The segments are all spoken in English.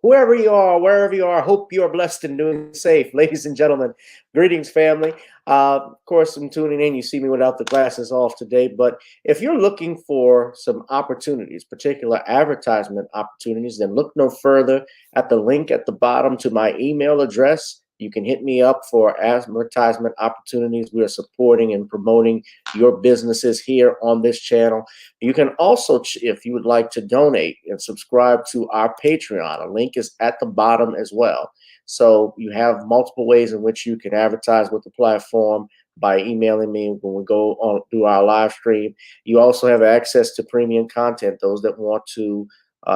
Whoever you are, wherever you are, hope you are blessed and doing safe. Ladies and gentlemen, greetings, family. Of course, I'm tuning in. You see me without the glasses off today. But if you're looking for some opportunities, particular advertisement opportunities, then look no further at the link at the bottom to my email address. You can hit me up for advertisement opportunities. We are supporting and promoting your businesses here on this channel. You can also, if you would like to donate and subscribe to our Patreon, a link is at the bottom as well. So you have multiple ways in which you can advertise with the platform by emailing me when we go on through our live stream. You also have access to premium content, those that want to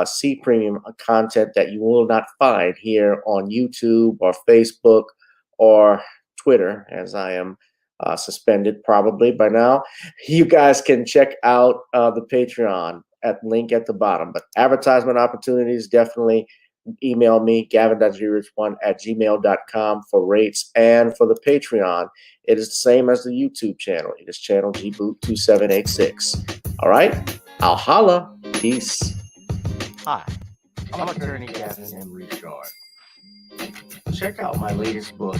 see premium content that you will not find here on YouTube or Facebook or Twitter, as I am suspended probably by now. You guys can check out the Patreon at link at the bottom. But advertisement opportunities, definitely email me, Gavin.Rich1@gmail.com for rates. And for the Patreon, it is the same as the YouTube channel. It is channel GBoot2786. All right, I'll holla. Peace. Hi, I'm attorney Gavin M. Richard. Check out my latest book,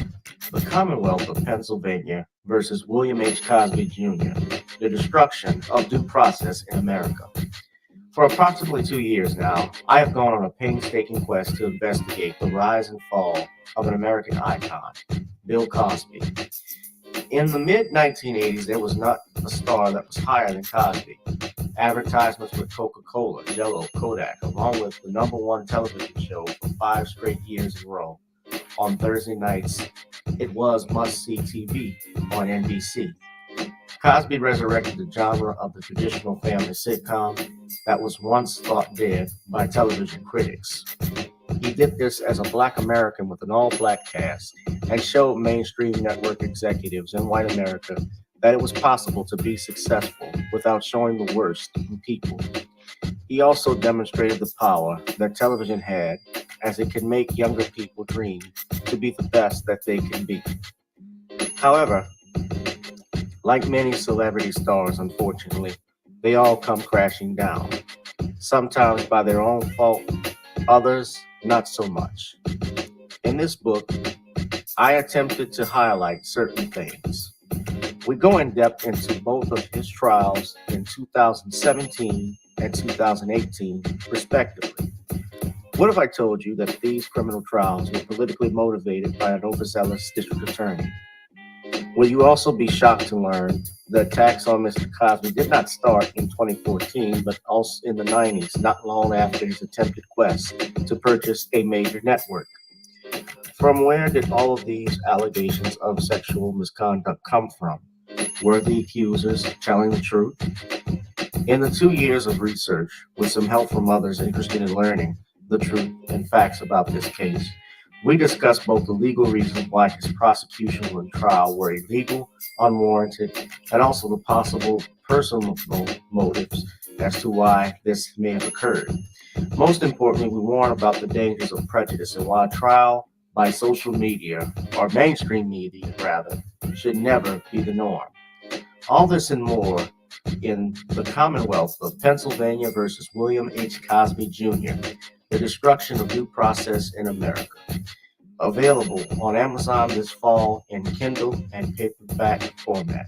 The Commonwealth of Pennsylvania versus William H. Cosby Jr., The Destruction of Due Process in America. For approximately 2 years now, I have gone on a painstaking quest to investigate the rise and fall of an American icon, Bill Cosby. In the mid-1980s, there was not a star that was higher than Cosby. Advertisements with Coca-Cola, Jello, Kodak, along with the #1 television show for 5 straight years in a row. On Thursday nights, it was must-see TV on NBC. Cosby resurrected the genre of the traditional family sitcom that was once thought dead by television critics. He did this as a Black American with an all-Black cast and showed mainstream network executives in white America that it was possible to be successful without showing the worst in people. He also demonstrated the power that television had, as it can make younger people dream to be the best that they can be. However, like many celebrity stars, unfortunately, they all come crashing down, sometimes by their own fault, others not so much. In this book, I attempted to highlight certain things. We go in depth into both of his trials in 2017 and 2018, respectively. What if I told you that these criminal trials were politically motivated by an overzealous district attorney? Will you also be shocked to learn the attacks on Mr. Cosby did not start in 2014, but also in the 90s, not long after his attempted quest to purchase a major network? From where did all of these allegations of sexual misconduct come from? Were the accusers telling the truth? In the 2 years of research, with some help from others interested in learning the truth and facts about this case, we discussed both the legal reasons why his prosecution and trial were illegal, unwarranted, and also the possible personal motives as to why this may have occurred. Most importantly, we warn about the dangers of prejudice and why a trial by social media, or mainstream media rather, should never be the norm. All this and more in The Commonwealth of Pennsylvania versus William H. Cosby Jr., The Destruction of Due Process in America. Available on Amazon this fall in Kindle and paperback format.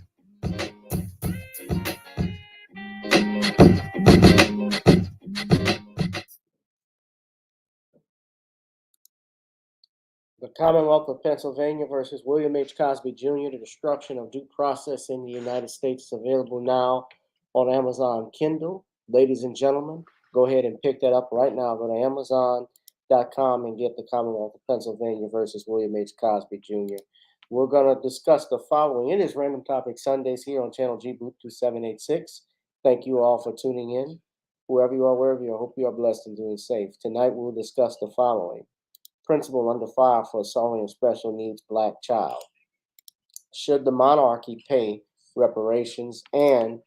The Commonwealth of Pennsylvania versus William H. Cosby Jr., The Destruction of Due Process in the United States is available now on Amazon Kindle. Ladies and gentlemen, go ahead and pick that up right now. Go to Amazon.com and get the Commonwealth of Pennsylvania versus William H. Cosby Jr. We're going to discuss the following. It is Random Topic Sundays here on Channel G Boot 2786. Thank you all for tuning in. Whoever you are, wherever you are, I hope you are blessed and doing safe. Tonight we'll discuss the following. Principal under fire for assaulting a special needs black child. Should the monarchy pay reparations? And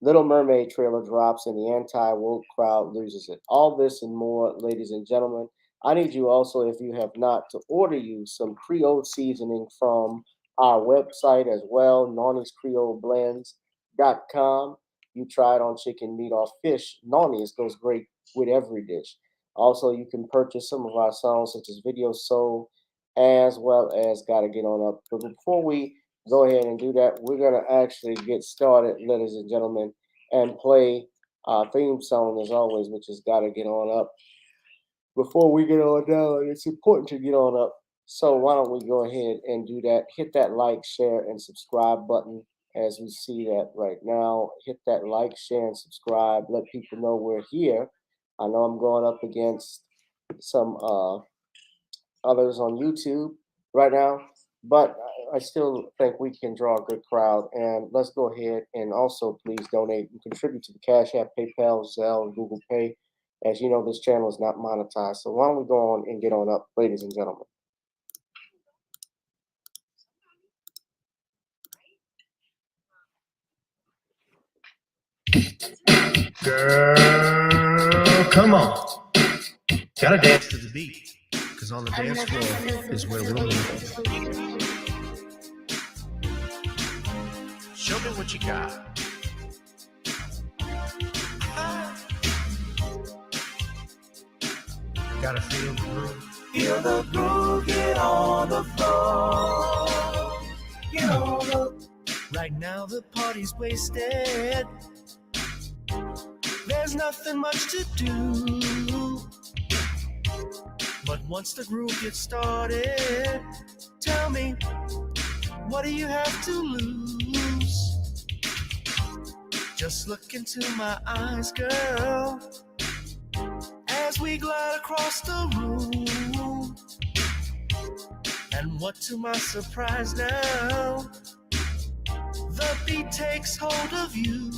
Little Mermaid trailer drops and the anti-woke crowd loses it. All this and more, ladies and gentlemen. I need you also, if you have not, to order you some Creole seasoning from our website as well, Nawny'sCreoleBlends.com. You try it on chicken, meat, or fish. Nawny's goes great with every dish. Also, you can purchase some of our songs, such as Video Soul, as well as Gotta Get On Up. But before we go ahead and do that, we're going to actually get started, ladies and gentlemen, and play our theme song, as always, which is Gotta Get On Up. Before we get on down, it's important to get on up. So why don't we go ahead and do that? Hit that like, share, and subscribe button as we see that right now. Hit that like, share, and subscribe. Let people know we're here. I know I'm going up against some others on YouTube right now, but I still think we can draw a good crowd. And let's go ahead and also please donate and contribute to the Cash App, PayPal, Zelle, and Google Pay. As you know, this channel is not monetized. So why don't we go on and get on up, ladies and gentlemen. Girl, come on. Gotta dance to the beat, because on the dance floor is where we'll meet. Show me what you got. Gotta feel the groove. Feel the groove, get on the floor. Get on the. Right now the party's wasted. There's nothing much to do. But once the groove gets started, tell me, what do you have to lose? Just look into my eyes, girl, as we glide across the room. And what to my surprise now, the beat takes hold of you.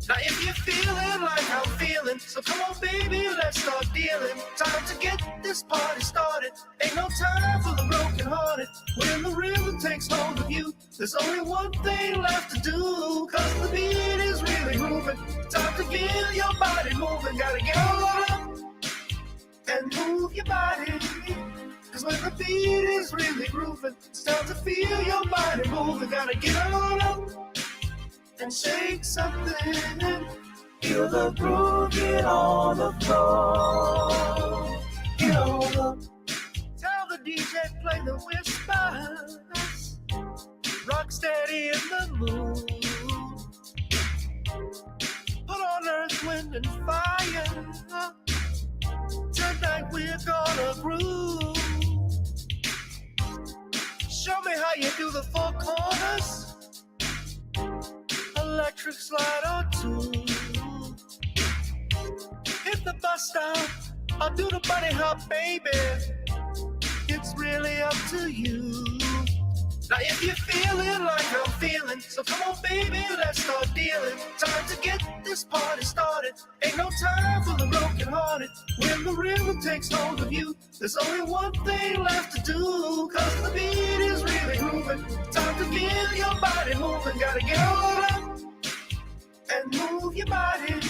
Now if you're feeling like I'm feeling, so come on baby, let's start dealing. Time to get this party started. Ain't no time for the broken hearted. When the rhythm takes hold of you, there's only one thing left to do. Cause the beat is really moving. Time to get your body moving. Gotta get on up and move your body. Cause when the beat is really grooving, it's time to feel your body moving. Gotta get on up and shake something. Feel the groove, get on the floor. Get on up. Tell the DJ play the whispers. Rock steady in the mood. Put on earth, wind, and fire. Tonight we're gonna groove. Show me how you do the four corners. Electric slide or two. Hit the bus stop or do the bunny hop, baby. It's really up to you. Now if you're feeling like I'm feeling, so come on baby, let's start dealing. Time to get this party started. Ain't no time for the broken hearted. When the rhythm takes hold of you, there's only one thing left to do. Cause the beat is really grooving. Time to get your body moving. Gotta get on up and move your body.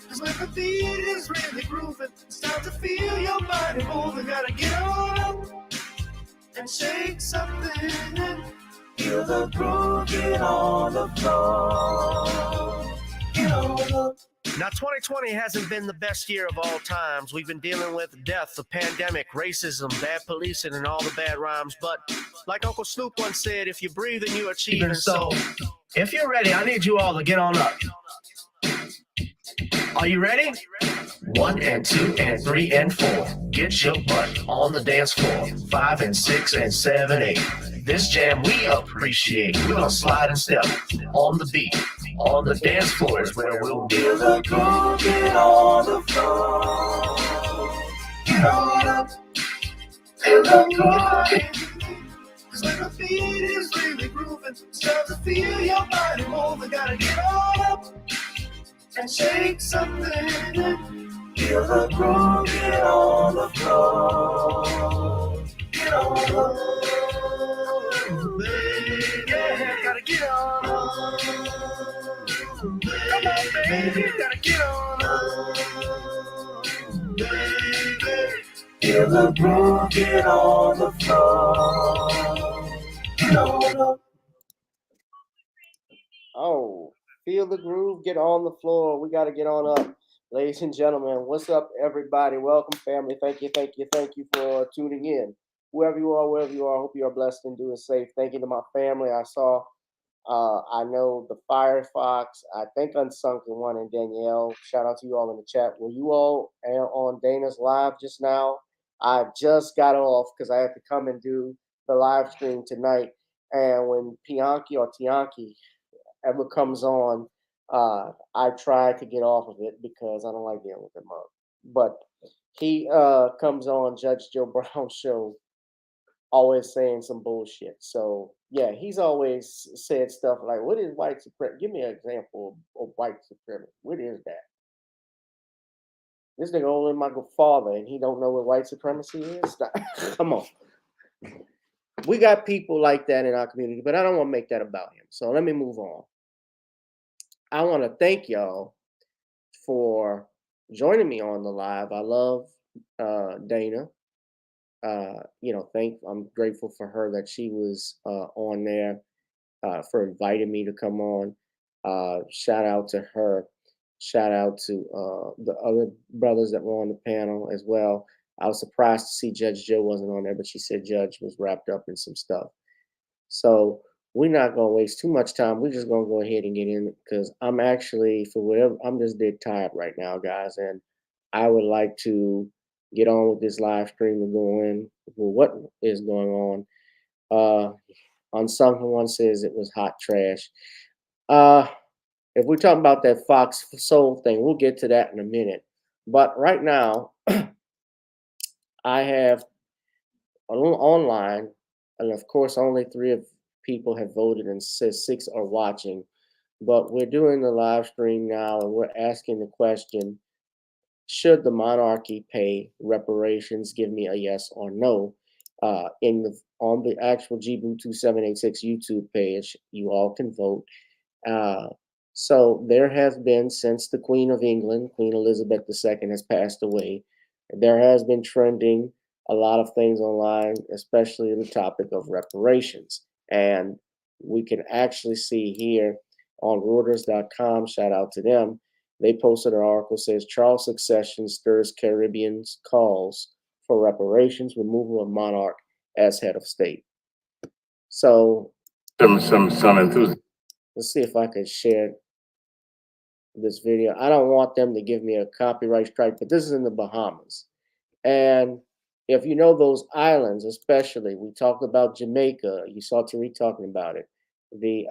Cause when the beat is really grooving, it's time to feel your body moving. Gotta get on up and shake something. Feel the groove, get on the floor. Get on up. Now, 2020 hasn't been the best year of all times. We've been dealing with death, the pandemic, racism, bad policing, and all the bad rhymes. But like Uncle Snoop once said, if you're breathing, you're achieving. So if you're ready, I need you all to get on up. Are you ready? 1 and 2 and 3 and 4. Get your butt on the dance floor. 5 and 6 and 7, 8. This jam we appreciate. We're gonna slide and step on the beat. On the dance floor is where we'll feel the groove. Get on the floor. Get on up. Feel the groove. Cause when the beat is really grooving, start to feel your body moving. Gotta get on up and shake something. Feel the groove, get on the floor. Get on the floor, baby. Yeah, gotta get on. Come on, baby, gotta get on. Baby. Feel the groove, get on the floor. Get on up. Oh, feel the groove, get on the floor. We got to get on up. Ladies and gentlemen, what's up, everybody? Welcome, family. Thank you for tuning in. Wherever you are, wherever you are, I hope you are blessed and doing safe. Thank you to my family. I know the Firefox, I think Unsunken One, and Danielle. Shout out to you all in the chat. Were you all on Dana's live just now? I just got off because I had to come and do the live stream tonight. And when Tianki ever comes on, I try to get off of it because I don't like dealing with him up. But he comes on Judge Joe Brown's show, always saying some bullshit. So yeah, he's always said stuff like, "What is white supremacy? Give me an example of white supremacy. What is that?" This nigga only my father, and he don't know what white supremacy is. Come on. We got people like that in our community, but I don't want to make that about him. So let me move on. I want to thank y'all for joining me on the live. I love Dana. I'm grateful for her that she was on there, for inviting me to come on. Shout out to her. Shout out to the other brothers that were on the panel as well. I was surprised to see Judge Joe wasn't on there, but she said Judge was wrapped up in some stuff. So we're not gonna waste too much time. We're just gonna go ahead and get in because I'm actually, for whatever, I'm just dead tired right now, guys, and I would like to get on with this live stream and go in with what is going on. Unsung One says it was hot trash. If we're talking about that Fox Soul thing, we'll get to that in a minute. But right now, I have online, and of course, only 3 of people have voted, and says 6 are watching. But we're doing the live stream now, and we're asking the question: should the monarchy pay reparations? Give me a yes or no. On the actual GBoo 2786 YouTube page, you all can vote. So there has been, since the Queen of England, Queen Elizabeth II, has passed away, there has been trending a lot of things online, especially the topic of reparations. And we can actually see here on Reuters.com, shout out to them, they posted an article says Charles' succession stirs Caribbean's calls for reparations, removal of monarch as head of state. So Some enthusiasm. let's see if I can share this video. I don't want them to give me a copyright strike, but this is in the Bahamas. And if you know those islands, especially, we talked about Jamaica. You saw Tariq talking about it. The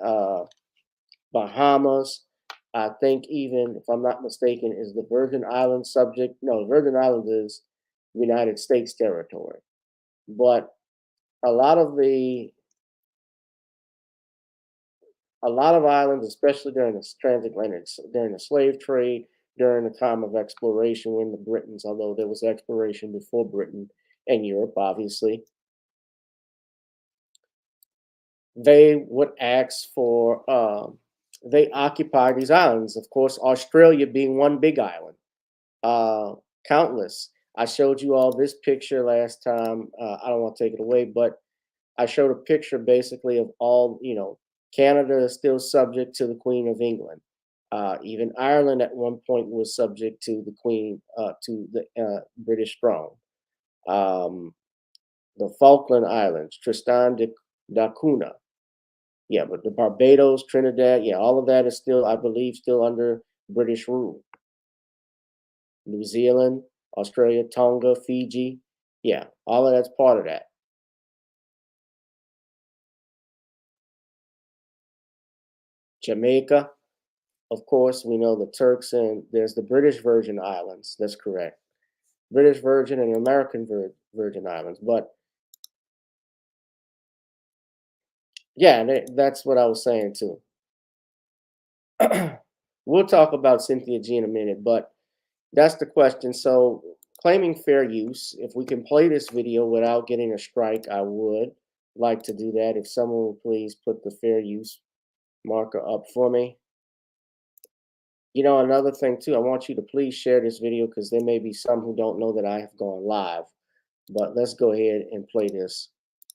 Bahamas, I think, even if I'm not mistaken, is the Virgin Islands subject. No, Virgin Islands is United States territory. But a lot of islands, especially during the transatlantic, during the slave trade, during the time of exploration, when the Britons, although there was exploration before Britain and Europe, obviously, they would ask for, they occupy these islands. Of course, Australia being one big island, countless. I showed you all this picture last time. I don't want to take it away, but I showed a picture basically of all, Canada is still subject to the Queen of England. Even Ireland at one point was subject to the Queen, to the British throne. The Falkland Islands, Tristan da Cunha. Yeah, but the Barbados, Trinidad, yeah, all of that is still, I believe, still under British rule. New Zealand, Australia, Tonga, Fiji. Yeah, all of that's part of that. Jamaica, of course, we know the Turks, and there's the British Virgin Islands. That's correct. British Virgin and American Virgin Islands. But yeah, that's what I was saying too. We'll talk about Cynthia G in a minute, but that's the question. So, claiming fair use, if we can play this video without getting a strike, I would like to do that. If someone would please put the fair use marker up for me. You know, another thing too, I want you to please share this video because there may be some who don't know that I have gone live. But let's go ahead and play this.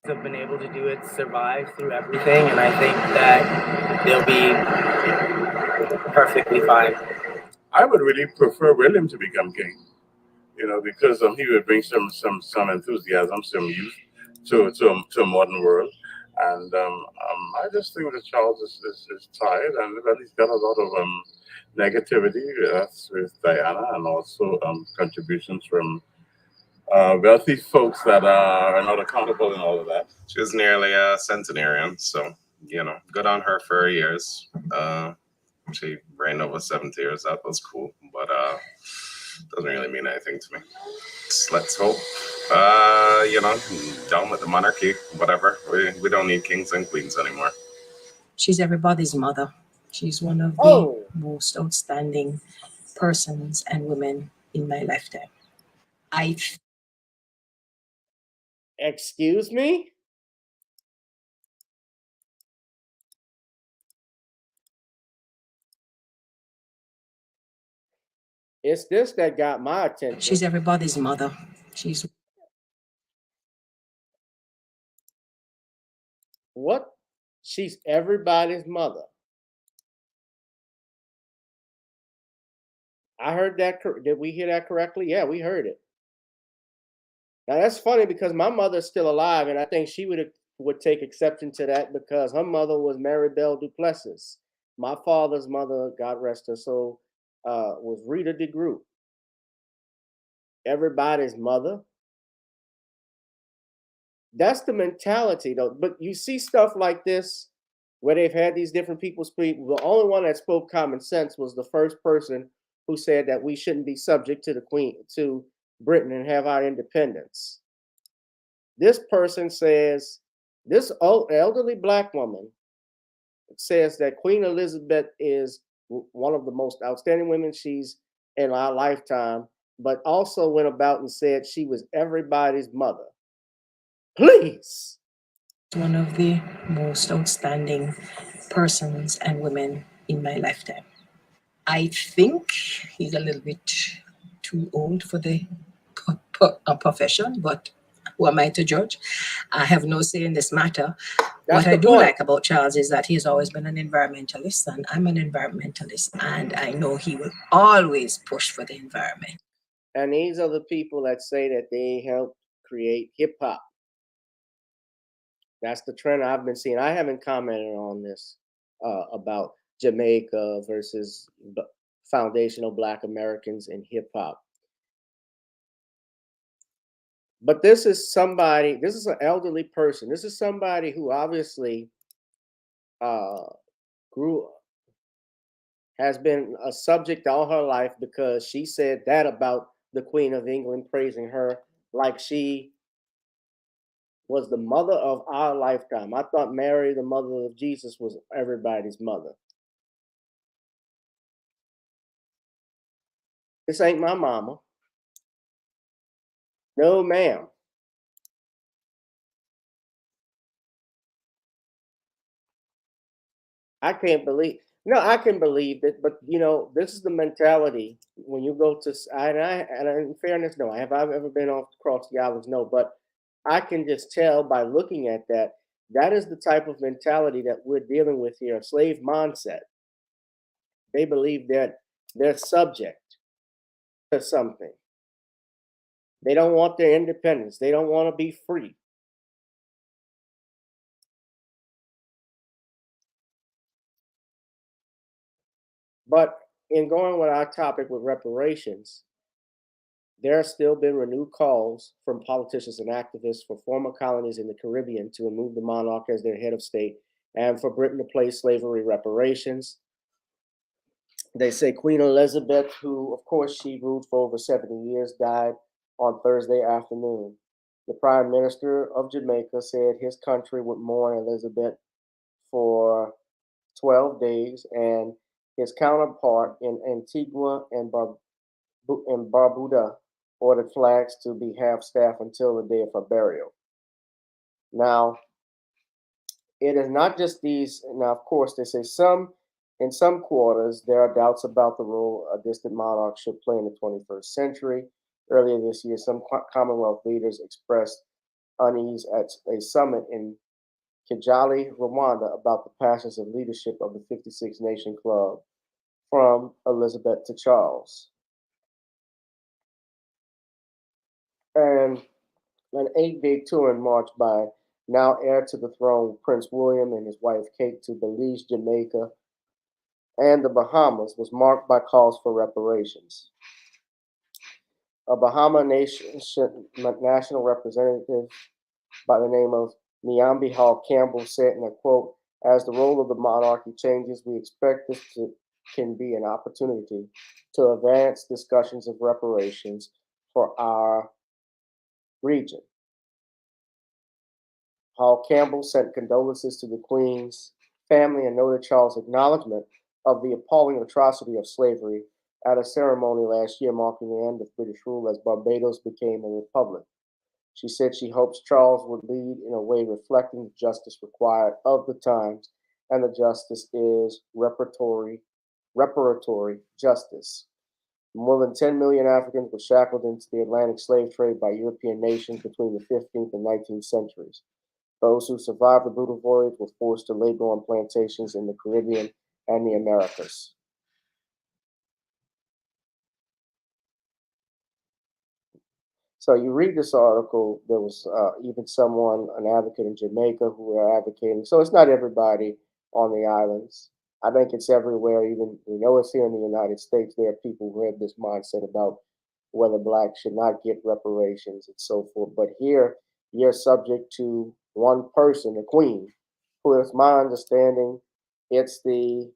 Have been able to do it, survive through everything, and I think that they'll be perfectly fine. I would really prefer William to become king, because he would bring some enthusiasm, some youth to a modern world. And I just think that Charles is tired, and well, he's got a lot of negativity with Diana, and also contributions from wealthy folks that are not accountable and all of that. She was nearly a centenarian, so good on her for her years. She reigned over 70 years. That was cool, but doesn't really mean anything to me. Let's hope, down with the monarchy, whatever. We don't need kings and queens anymore. She's everybody's mother. She's one of the most outstanding persons and women in my lifetime. Excuse me? It's this that got my attention. She's everybody's mother. She's what? She's everybody's mother. I heard that. Did we hear that correctly? Yeah, we heard it. Now that's funny because my mother's still alive, and I think she would take exception to that because her mother was Mary Belle Duplessis. My father's mother, God rest her soul, was Rita DeGroot. Everybody's mother. That's the mentality, though. But you see stuff like this where they've had these different people speak. The only one that spoke common sense was the first person who said that we shouldn't be subject to to Britain and have our independence. This person says, this elderly Black woman says that Queen Elizabeth is one of the most outstanding women she's in our lifetime, but also went about and said she was everybody's mother. Please. One of the most outstanding persons and women in my lifetime. I think he's a little bit too old for the profession, but who am I to judge? I have no say in this matter. What I do like about Charles is that he's always been an environmentalist, and I'm an environmentalist, and I know he will always push for the environment. And these are the people that say that they helped create hip hop. That's the trend I've been seeing. I haven't commented on this about Jamaica versus foundational Black Americans in hip hop. But this is somebody, this is an elderly person. This is somebody who obviously has been a subject all her life because she said that about the Queen of England, praising her like she was the mother of our lifetime. I thought Mary, the mother of Jesus, was everybody's mother. This ain't my mama. No, ma'am. I can't believe. No, I can believe it, but this is the mentality when you go to. And in fairness, no, I've ever been across the islands? No, but I can just tell by looking at that. That is the type of mentality that we're dealing with here, a slave mindset. They believe that they're subject to something. They don't want their independence. They don't want to be free. But in going with our topic with reparations, There have still been renewed calls from politicians and activists for former colonies in the Caribbean to remove the monarch as their head of state and for Britain to pay slavery reparations. They say Queen Elizabeth, who, of course, she ruled for over 70 years, died on Thursday afternoon. The Prime Minister of Jamaica said his country would mourn Elizabeth for 12 days, and his counterpart in Antigua and Barbuda ordered flags to be half-staffed until the day of her burial. Now, it is not just these. Now, of course, they say in some quarters there are doubts about the role a distant monarch should play in the 21st century. Earlier this year, some Commonwealth leaders expressed unease at a summit in Kigali, Rwanda, about the passions of leadership of the 56 Nation Club from Elizabeth to Charles. And an 8-day tour in March by now heir to the throne Prince William and his wife Kate to Belize, Jamaica, and the Bahamas was marked by calls for reparations. A Bahama national representative by the name of Nyambi Hall Campbell said in a quote, "As the role of the monarchy changes, we expect this can be an opportunity to advance discussions of reparations for our region." Hall Campbell sent condolences to the Queen's family and noted Charles' acknowledgement of the appalling atrocity of slavery at a ceremony last year marking the end of British rule as Barbados became a republic. She said she hopes Charles would lead in a way reflecting the justice required of the times, and the justice is reparatory justice. More than 10 million Africans were shackled into the Atlantic slave trade by European nations between the 15th and 19th centuries. Those who survived the brutal voyage were forced to labor on plantations in the Caribbean and the Americas. So you read this article, there was even someone, an advocate in Jamaica, who were advocating. So it's not everybody on the islands. I think it's everywhere. Even we know it's here in the United States. There are people who have this mindset about whether blacks should not get reparations and so forth. But here, you're subject to one person, the queen, who is my understanding, it's the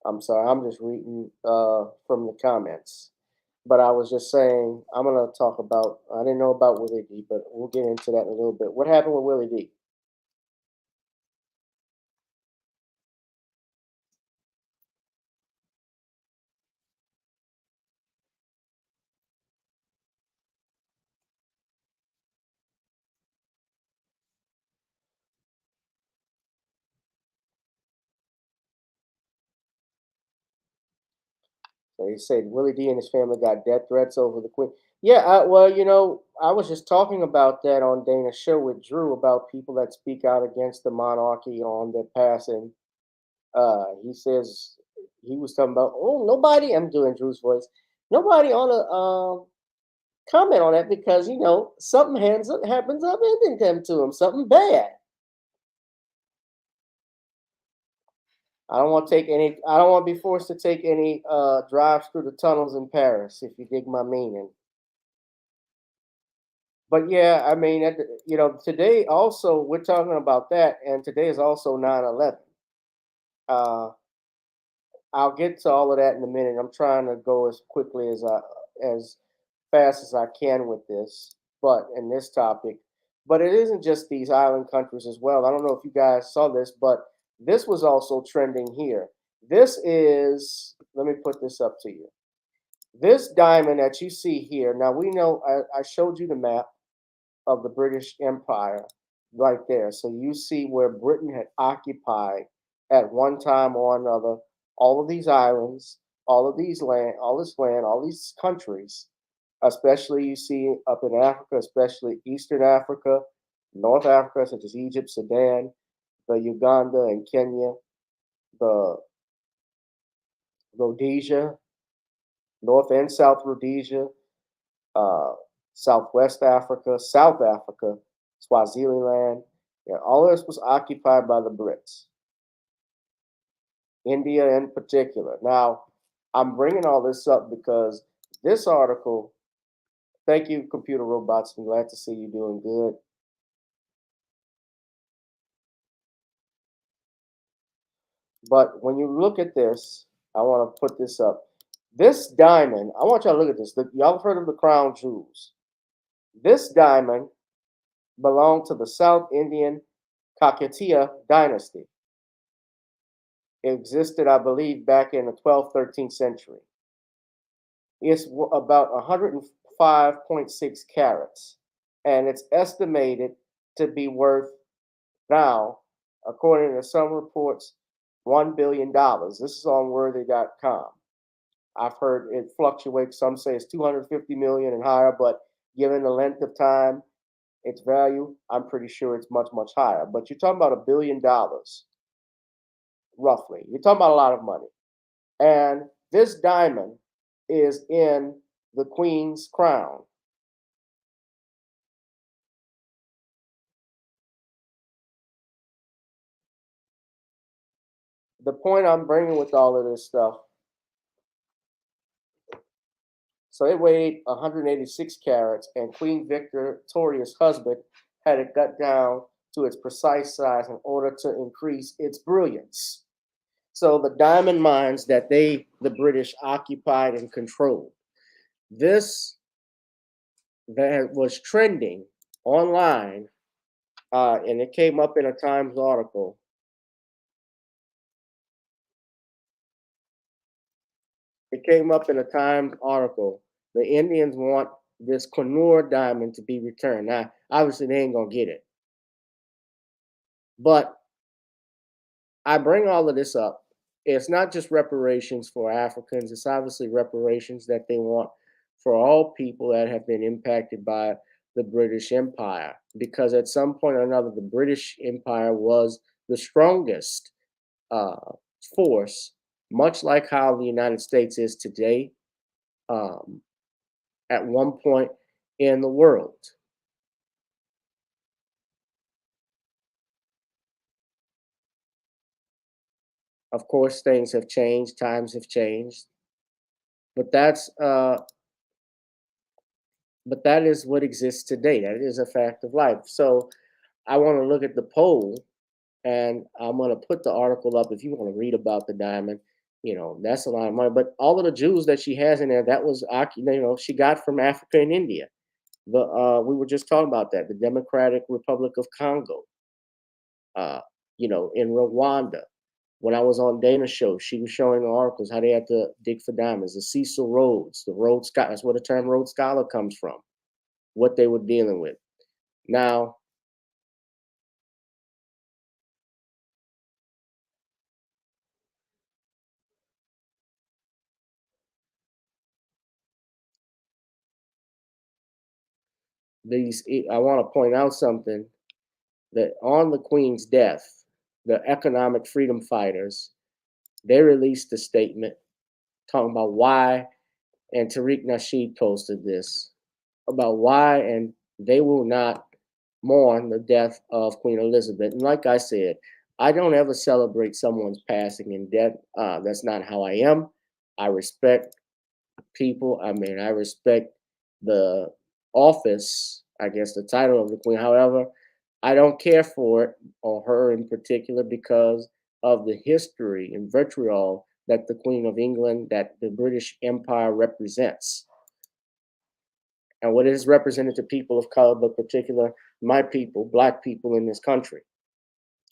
I'm sorry, I'm just reading from the comments. But I was just saying, I'm going to talk about, I didn't know about Willie D, but we'll get into that in a little bit. What happened with Willie D? So he said Willie D and his family got death threats over the Queen. Yeah, well, I was just talking about that on Dana's show with Drew about people that speak out against the monarchy on their passing. He says he was talking about, oh, nobody, I'm doing Drew's voice, nobody on a comment on that because, something happens up ending them to him, something bad. I don't want to be forced to take any drives through the tunnels in Paris, if you dig my meaning. But yeah, I mean, today also we're talking about that, and today is also 9/11. Uh, I'll get to all of that in a minute. I'm trying to go as quickly as fast as I can with this, but in this topic. But it isn't just these island countries as well. I don't know if you guys saw this, but this was also trending here. This is, let me put this up to you. This diamond that you see here, now we know, I showed you the map of the British Empire right there. So you see where Britain had occupied at one time or another all of these islands, all this land, all these countries, especially you see up in Africa, especially Eastern Africa, North Africa, such as Egypt, Sudan, the Uganda and Kenya, the Rhodesia, North and South Rhodesia, uh, Southwest Africa, South Africa, Swaziland. Yeah, all of this was occupied by the Brits. India in particular. Now, I'm bringing all this up because this article, thank you, computer robots. I'm glad to see you doing good. But when you look at this, I want to put this up. This diamond, I want y'all to look at this. Y'all have heard of the crown jewels. This diamond belonged to the South Indian Kakatiya dynasty. It existed, I believe, back in the 12th, 13th century. It's about 105.6 carats, and it's estimated to be worth now, according to some reports, $1 billion. This is on worthy.com. I've heard it fluctuates. Some say it's 250 million and higher, but given the length of time, its value, I'm pretty sure it's much, much higher. But you're talking about $1 billion, roughly. You're talking about a lot of money. And this diamond is in the Queen's crown. The point I'm bringing with all of this stuff, so it weighed 186 carats, and Queen Victoria's husband had it cut down to its precise size in order to increase its brilliance. So the diamond mines that the British occupied and controlled, this that was trending online, and it came up in a Times article. It came up in a Times article. The Indians want this Connaught diamond to be returned. Now, obviously, they ain't gonna get it. But I bring all of this up. It's not just reparations for Africans. It's obviously reparations that they want for all people that have been impacted by the British Empire. Because at some point or another, the British Empire was the strongest force, much like how the United States is today, at one point in the world. Of course, things have changed, times have changed, but that is what exists today. That is a fact of life. So I want to look at the poll, and I'm going to put the article up if you want to read about the diamond. You know, that's a lot of money. But all of the jewels that she has in there, that was, she got from Africa and India. We were just talking about that. The Democratic Republic of Congo, in Rwanda. When I was on Dana's show, she was showing the articles how they had to dig for diamonds. The Cecil Rhodes, the Rhodes Scholar, that's where the term Rhodes Scholar comes from, what they were dealing with. Now, I want to point out something, that on the Queen's death, the economic freedom fighters, they released a statement talking about why, and Tariq Nasheed posted this, about why, and they will not mourn the death of Queen Elizabeth. And like I said, I don't ever celebrate someone's passing and death. That's not how I am. I respect people. I mean, I respect the office, I guess the title of the Queen. However, I don't care for it, or her in particular, because of the history and vitriol that the Queen of England, that the British Empire represents. And what it has represented to people of color, but particular my people, Black people in this country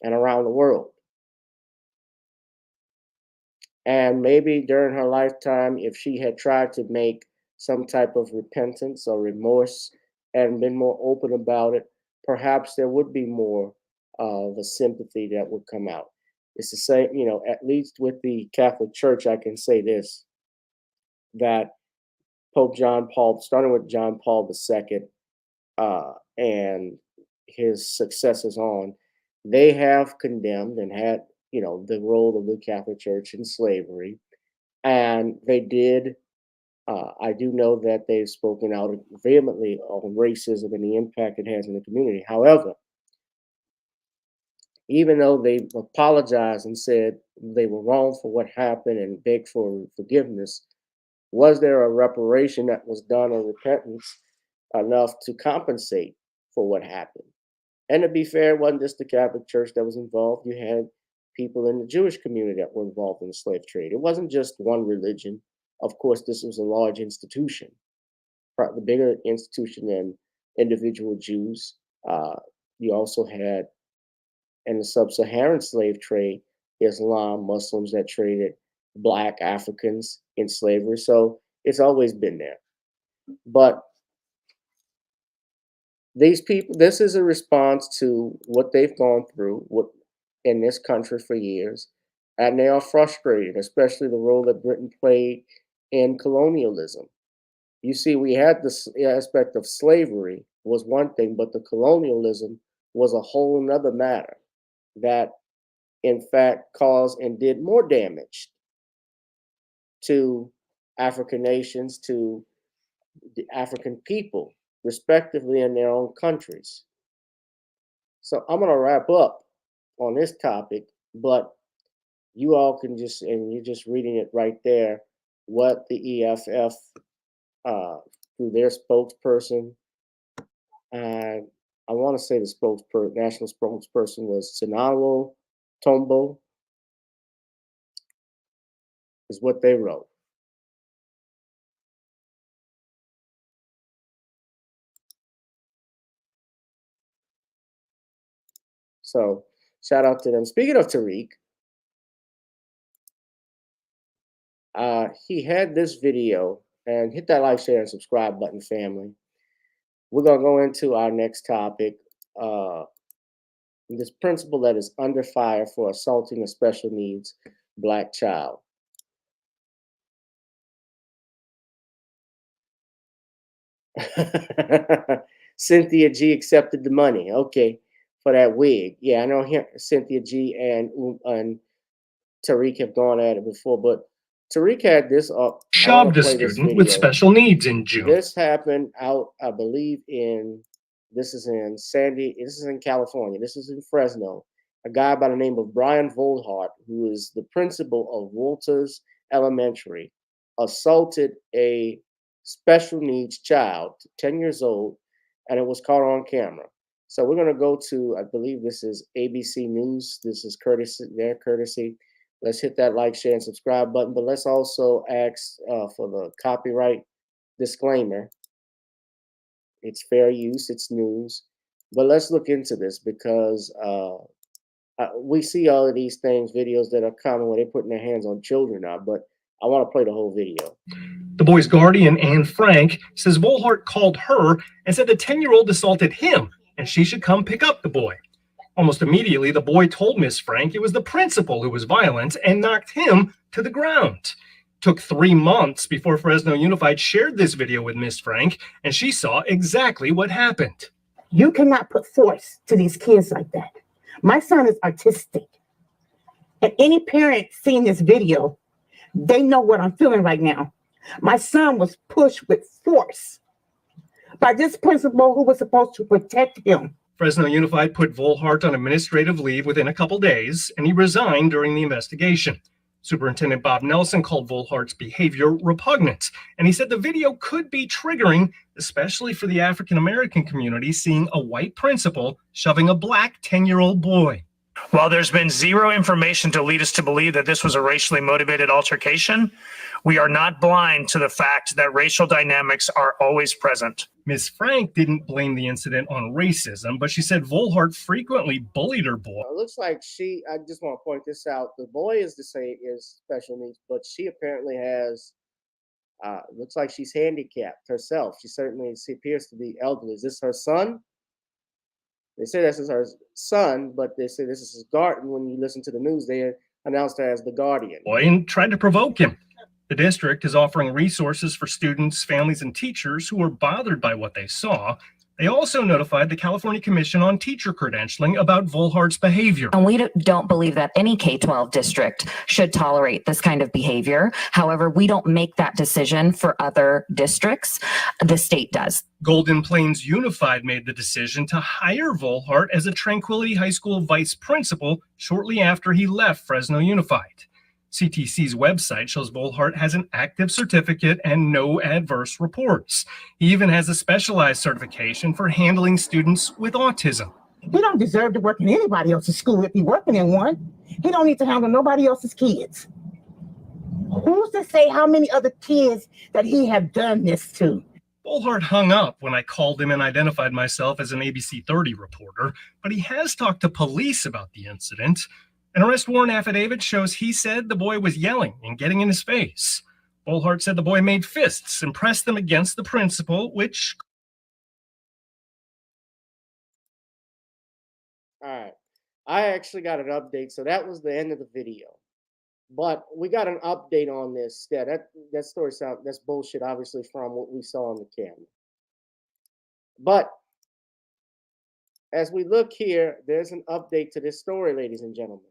and around the world. And maybe during her lifetime, if she had tried to make some type of repentance or remorse and been more open about it, perhaps there would be more of a sympathy that would come out. It's the same, at least with the Catholic Church, I can say this, that Pope John Paul, starting with John Paul II, and his successors on, they have condemned and had, the role of the Catholic Church in slavery. And they did, I do know that they've spoken out vehemently on racism and the impact it has in the community. However, even though they apologized and said they were wrong for what happened and begged for forgiveness, was there a reparation that was done or repentance enough to compensate for what happened? And to be fair, it wasn't just the Catholic Church that was involved. You had people in the Jewish community that were involved in the slave trade. It wasn't just one religion. Of course, this was a large institution, the bigger institution than individual Jews. You also had, in the sub-Saharan slave trade, Islam, Muslims that traded Black Africans in slavery. So it's always been there. But these people, this is a response to what they've gone through in this country for years, and they are frustrated, especially the role that Britain played in colonialism. You see, we had this aspect of slavery was one thing, but the colonialism was a whole nother matter that, in fact, caused and did more damage to African nations, to the African people, respectively, in their own countries. So I'm going to wrap up on this topic, but you all can just, and you're just reading it right there, what the EFF, through their spokesperson, I want to say the national spokesperson was Sinawo Tombo, is what they wrote. So shout out to them. Speaking of Tariq, he had this video, and hit that like, share, and subscribe button, family. We're going to go into our next topic. This principal that is under fire for assaulting a special needs Black child. Cynthia G accepted the money. Okay, for that wig. Yeah, I know Cynthia G and Tariq have gone at it before, but Tariq had this up. Shoved a student with special needs in June. This happened out, I believe, this is in California. This is in Fresno. A guy by the name of Brian Volhart, who is the principal of Walters Elementary, assaulted a special needs child, 10 years old, and it was caught on camera. So we're going to go to, I believe this is ABC News. This is their courtesy. Let's hit that like, share, and subscribe button. But let's also ask for the copyright disclaimer. It's fair use, it's news. But let's look into this because we see all of these things, videos that are common where they're putting their hands on children now. But I want to play the whole video. The boy's guardian, Anne Frank, says Volhart called her and said the 10-year-old assaulted him and she should come pick up the boy. Almost immediately, the boy told Miss Frank it was the principal who was violent and knocked him to the ground. Took 3 months before Fresno Unified shared this video with Miss Frank, and she saw exactly what happened. You cannot put force to these kids like that. My son is autistic. And any parent seeing this video, they know what I'm feeling right now. My son was pushed with force by this principal who was supposed to protect him. Fresno Unified put Volhart on administrative leave within a couple days, and he resigned during the investigation. Superintendent Bob Nelson called Volhart's behavior repugnant, and he said the video could be triggering, especially for the African-American community seeing a white principal shoving a Black 10-year-old boy. While there's been zero information to lead us to believe that this was a racially motivated altercation, we are not blind to the fact that racial dynamics are always present. Ms. Frank didn't blame the incident on racism, but she said Volhart frequently bullied her boy. It looks like I just want to point this out. The boy is special needs, but she apparently has, looks like she's handicapped herself. She appears to be elderly. Is this her son? They say this is her son, but they say this is his guardian. When you listen to the news, they announced her as the guardian. Boy, and tried to provoke him. The district is offering resources for students, families, and teachers who are bothered by what they saw. They also notified the California Commission on Teacher Credentialing about Volhart's behavior. And we don't believe that any K-12 district should tolerate this kind of behavior. However, we don't make that decision for other districts. The state does. Golden Plains Unified made the decision to hire Volhart as a Tranquility High School vice principal shortly after he left Fresno Unified. CTC's website shows Volhart has an active certificate and no adverse reports. He even has a specialized certification for handling students with autism. He don't deserve to work in anybody else's school if he's working in one. He don't need to handle nobody else's kids. Who's to say how many other kids that he have done this to? Volhart hung up when I called him and identified myself as an ABC 30 reporter, but he has talked to police about the incident. An arrest warrant affidavit shows he said the boy was yelling and getting in his face. Volhart said the boy made fists and pressed them against the principal, which... All right. I actually got an update, so that was the end of the video. But we got an update on this. Yeah, that story that's bullshit, obviously, from what we saw on the camera. But as we look here, there's an update to this story, ladies and gentlemen.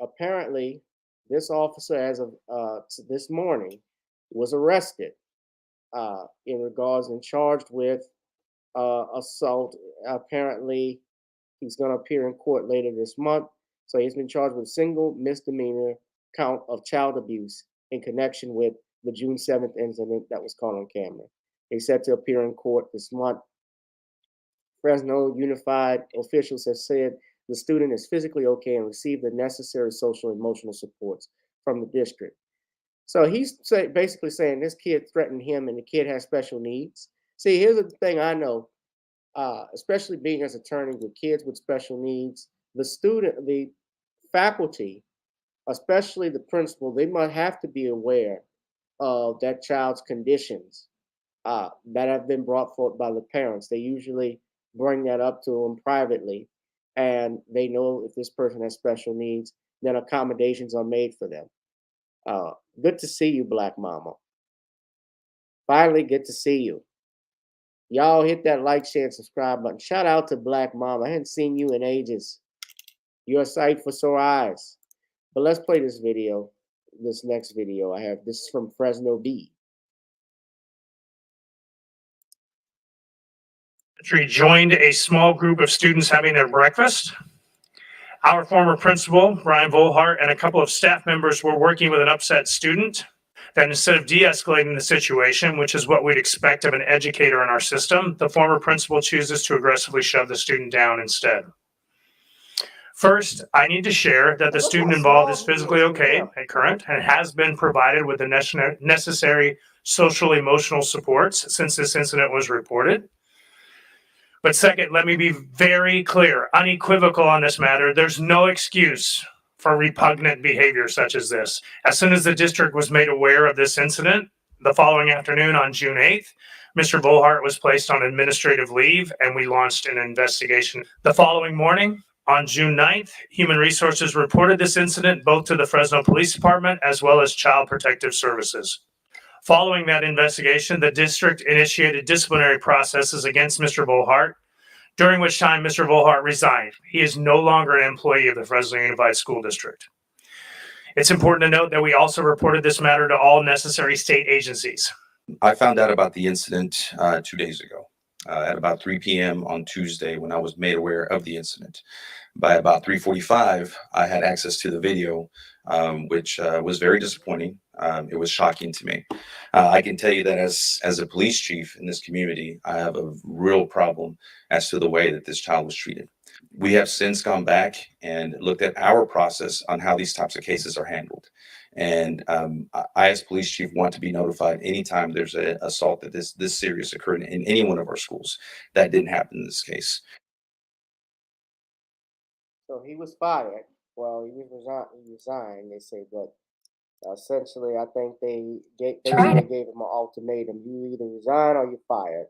Apparently, this officer, as of this morning, was arrested in regards and charged with assault. Apparently, he's going to appear in court later this month. So he's been charged with a single misdemeanor count of child abuse in connection with the June 7th incident that was caught on camera. He's set to appear in court this month. Fresno Unified officials have said the student is physically okay and received the necessary social and emotional supports from the district. So he's basically saying this kid threatened him and the kid has special needs. See, here's the thing I know, especially being as attorney with kids with special needs, the faculty, especially the principal, they might have to be aware of that child's conditions that have been brought forth by the parents. They usually bring that up to them privately, and they know if this person has special needs, then accommodations are made for them. Good to see you, Black Mama. Finally, good to see you. Y'all hit that like, share, and subscribe button. Shout out to Black Mama. I hadn't seen you in ages. You're a sight for sore eyes. But let's play this video, this next video I have. This is from Fresno B. Joined a small group of students having their breakfast. Our former principal, Brian Volhart, and a couple of staff members were working with an upset student. That instead of de-escalating the situation, which is what we'd expect of an educator in our system, the former principal chooses to aggressively shove the student down instead. First, I need to share that the student involved is physically okay at current and has been provided with the necessary social emotional supports since this incident was reported. But second, let me be very clear, unequivocal on this matter. There's no excuse for repugnant behavior such as this. As soon as the district was made aware of this incident, the following afternoon on June 8th, Mr. Volhart was placed on administrative leave and we launched an investigation. The following morning, on June 9th, Human Resources reported this incident both to the Fresno Police Department as well as Child Protective Services. Following that investigation, the district initiated disciplinary processes against Mr. Volhart, during which time Mr. Volhart resigned. He is no longer an employee of the Fresno Unified School District. It's important to note that we also reported this matter to all necessary state agencies. I found out about the incident 2 days ago at about 3 p.m. on Tuesday when I was made aware of the incident. By about 3:45, I had access to the video, which was very disappointing. It was shocking to me. I can tell you that as a police chief in this community, I have a real problem as to the way that this child was treated. We have since gone back and looked at our process on how these types of cases are handled. And I, as police chief, want to be notified anytime there's an assault that this serious occurred in any one of our schools. That didn't happen in this case. So he was fired. Well, he resigned, they say, but essentially, I think they gave him an ultimatum. You either resign or you're fired.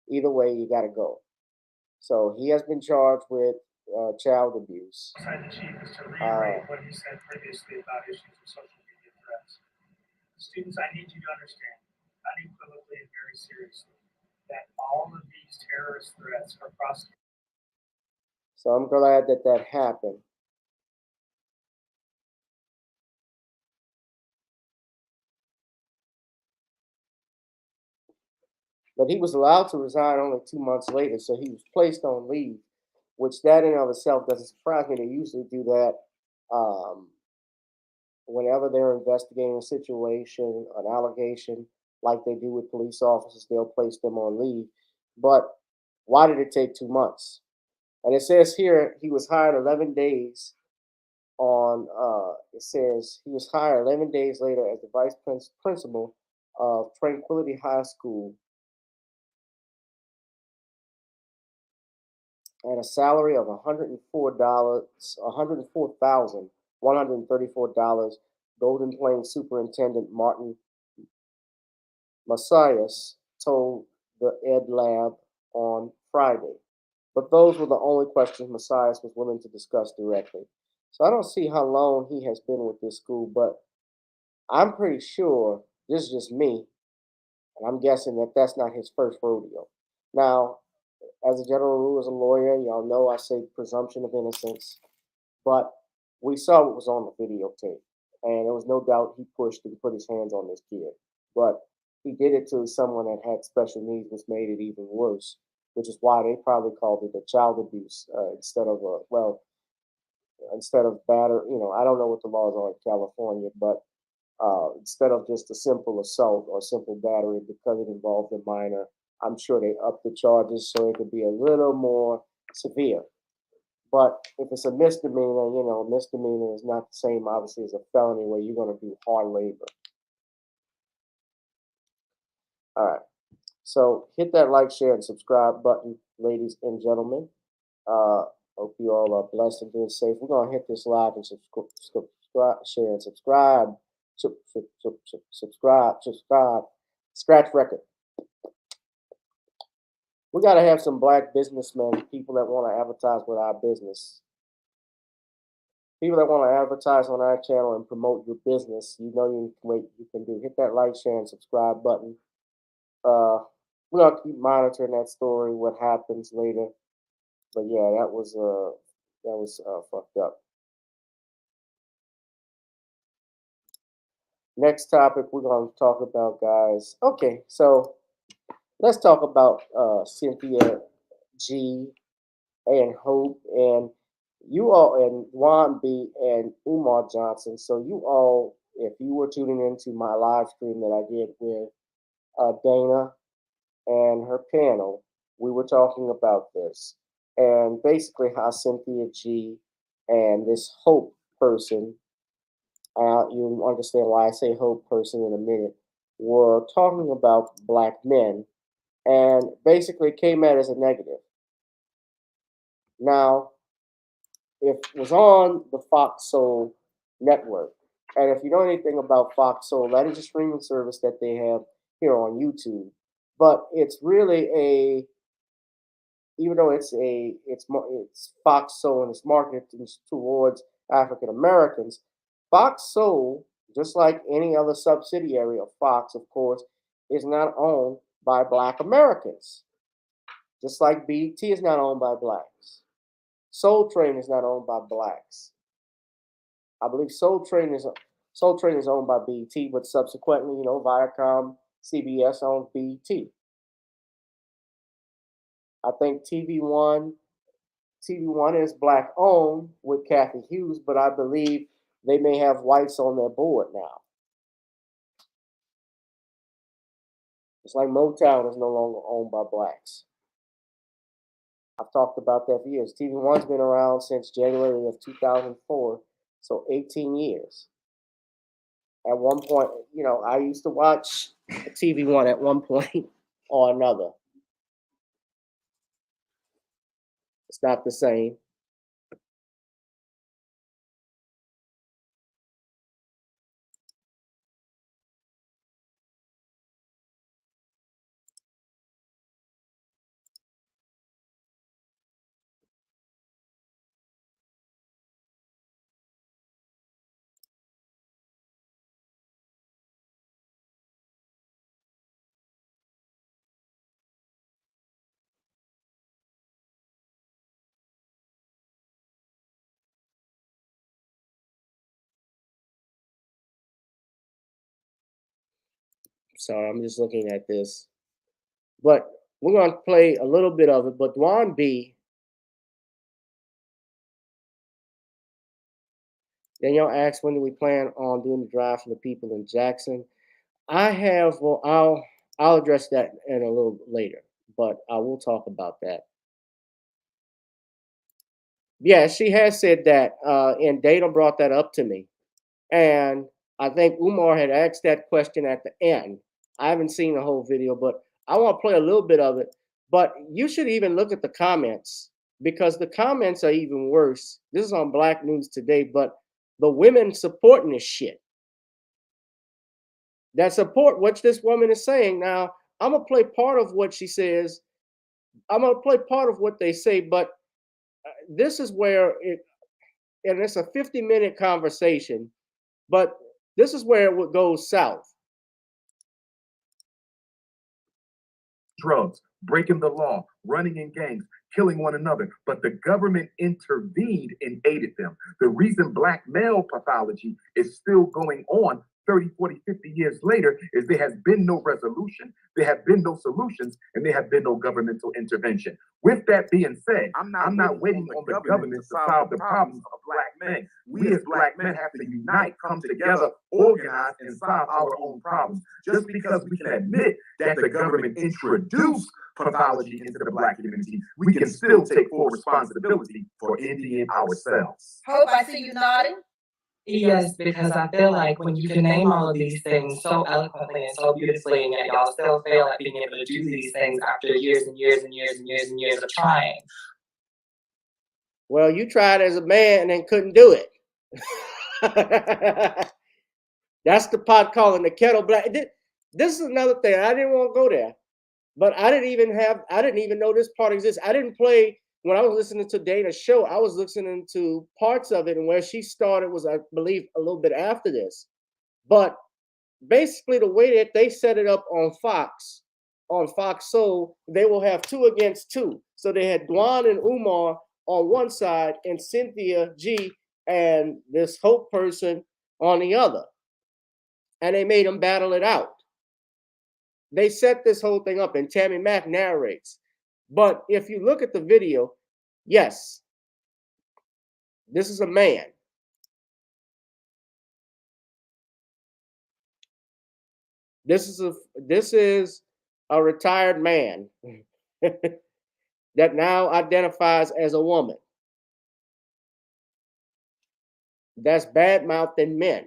Either way, you got to go. So he has been charged with child abuse. The chief is to reiterate what he said previously about issues of social media threats. Students, I need you to understand, unequivocally and very seriously, that all of these terrorist threats are prosecuted. So I'm glad that that happened. But he was allowed to resign only 2 months later, so he was placed on leave, which that in and of itself doesn't surprise me. They usually do that whenever they're investigating a situation, an allegation, like they do with police officers, they'll place them on leave. But why did it take 2 months? And it says here he was hired 11 days on, it says he was hired 11 days later as the vice principal of Tranquility High School at a salary of $104,134. Golden Plains Superintendent Martin Messias told the Ed Lab on Friday. But those were the only questions Messias was willing to discuss directly. So I don't see how long he has been with this school, but I'm pretty sure, this is just me, and I'm guessing that that's not his first rodeo. Now, as a general rule, as a lawyer, y'all know I say presumption of innocence, but we saw what was on the videotape, and there was no doubt he pushed and put his hands on this kid. But he did it to someone that had special needs, which made it even worse, which is why they probably called it a child abuse instead of instead of batter. I don't know what the laws are in California, but instead of just a simple assault or simple battery, because it involved a minor, I'm sure they upped the charges so it could be a little more severe. But if it's a misdemeanor, misdemeanor is not the same, obviously, as a felony where you're going to do hard labor. All right. So hit that like, share, and subscribe button, ladies and gentlemen. Hope you all are blessed and doing safe. We're going to hit this live and subscribe, share, and subscribe. Subscribe. Scratch record. We got to have some black businessmen, people that want to advertise with our business. People that want to advertise on our channel and promote your business, you can do. Hit that like, share, and subscribe button. We're going to keep monitoring that story, what happens later. But yeah, that was fucked up. Next topic we're going to talk about, guys. Okay, so let's talk about Cynthia G and Hope and you all, and Juan B and Umar Johnson. So you all, if you were tuning into my live stream that I did with Dana and her panel, we were talking about this and basically how Cynthia G and this Hope person, you'll understand why I say Hope person in a minute, were talking about black men and basically came at as a negative. Now, it was on the Fox Soul network. And if you know anything about Fox Soul, that is a streaming service that they have here on YouTube. But it's really even though it's Fox Soul and it's marketed towards African Americans, Fox Soul, just like any other subsidiary of Fox, of course, is not owned by Black Americans. Just like BET is not owned by blacks. Soul Train is not owned by blacks. I believe Soul Train is owned by BET, but subsequently, Viacom, CBS owns BET. I think TV1 is black owned with Kathy Hughes, but I believe they may have whites on their board now. It's like Motown is no longer owned by blacks. I've talked about that for years. TV1's been around since January of 2004, so 18 years. At one point, I used to watch TV1 at one point or another. It's not the same. Sorry, I'm just looking at this. But we're going to play a little bit of it. But Dwan B, Danielle asks, when do we plan on doing the drive for the people in Jackson? I'll address that in a little later, but I will talk about that. Yeah, she has said that, and Dana brought that up to me. And I think Umar had asked that question at the end. I haven't seen the whole video, but I want to play a little bit of it. But you should even look at the comments, because the comments are even worse. This is on Black News Today, but the women supporting this shit, that support what this woman is saying. Now, I'm going to play part of what she says. I'm going to play part of what they say, but this is where and it's a 50-minute conversation, but this is where it goes south. Drugs, breaking the law, running in gangs, killing one another, but the government intervened and aided them. The reason black male pathology is still going on 30, 40, 50 years later is there has been no resolution, there have been no solutions, and there have been no governmental intervention. With that being said, I'm not waiting on the government to solve the problems of black men. We as black men have to unite, come together, organize, and solve our own problems. Just because we can admit that the government introduced pathology into the black community, we can still take full responsibility for ending it ourselves. Hope, I see you nodding. Yes, because I feel like when you can name all of these things so eloquently and so beautifully, and yet y'all still fail at being able to do these things after years and years and years and years and years of trying. Well, you tried as a man and couldn't do it. That's the pot calling the kettle black. This is another thing. I didn't want to go there, but I didn't even know this part exists. I didn't play. When I was listening to Dana's show, I was listening to parts of it, and where she started was, I believe, a little bit after this. But basically, the way that they set it up on Fox Soul, they will have 2 against 2. So they had Dwan and Umar on one side, and Cynthia G and this Hope person on the other. And they made them battle it out. They set this whole thing up, and Tammy Mack narrates. But if you look at the video, yes, this is a man. This is a retired man that now identifies as a woman. That's bad-mouthing men.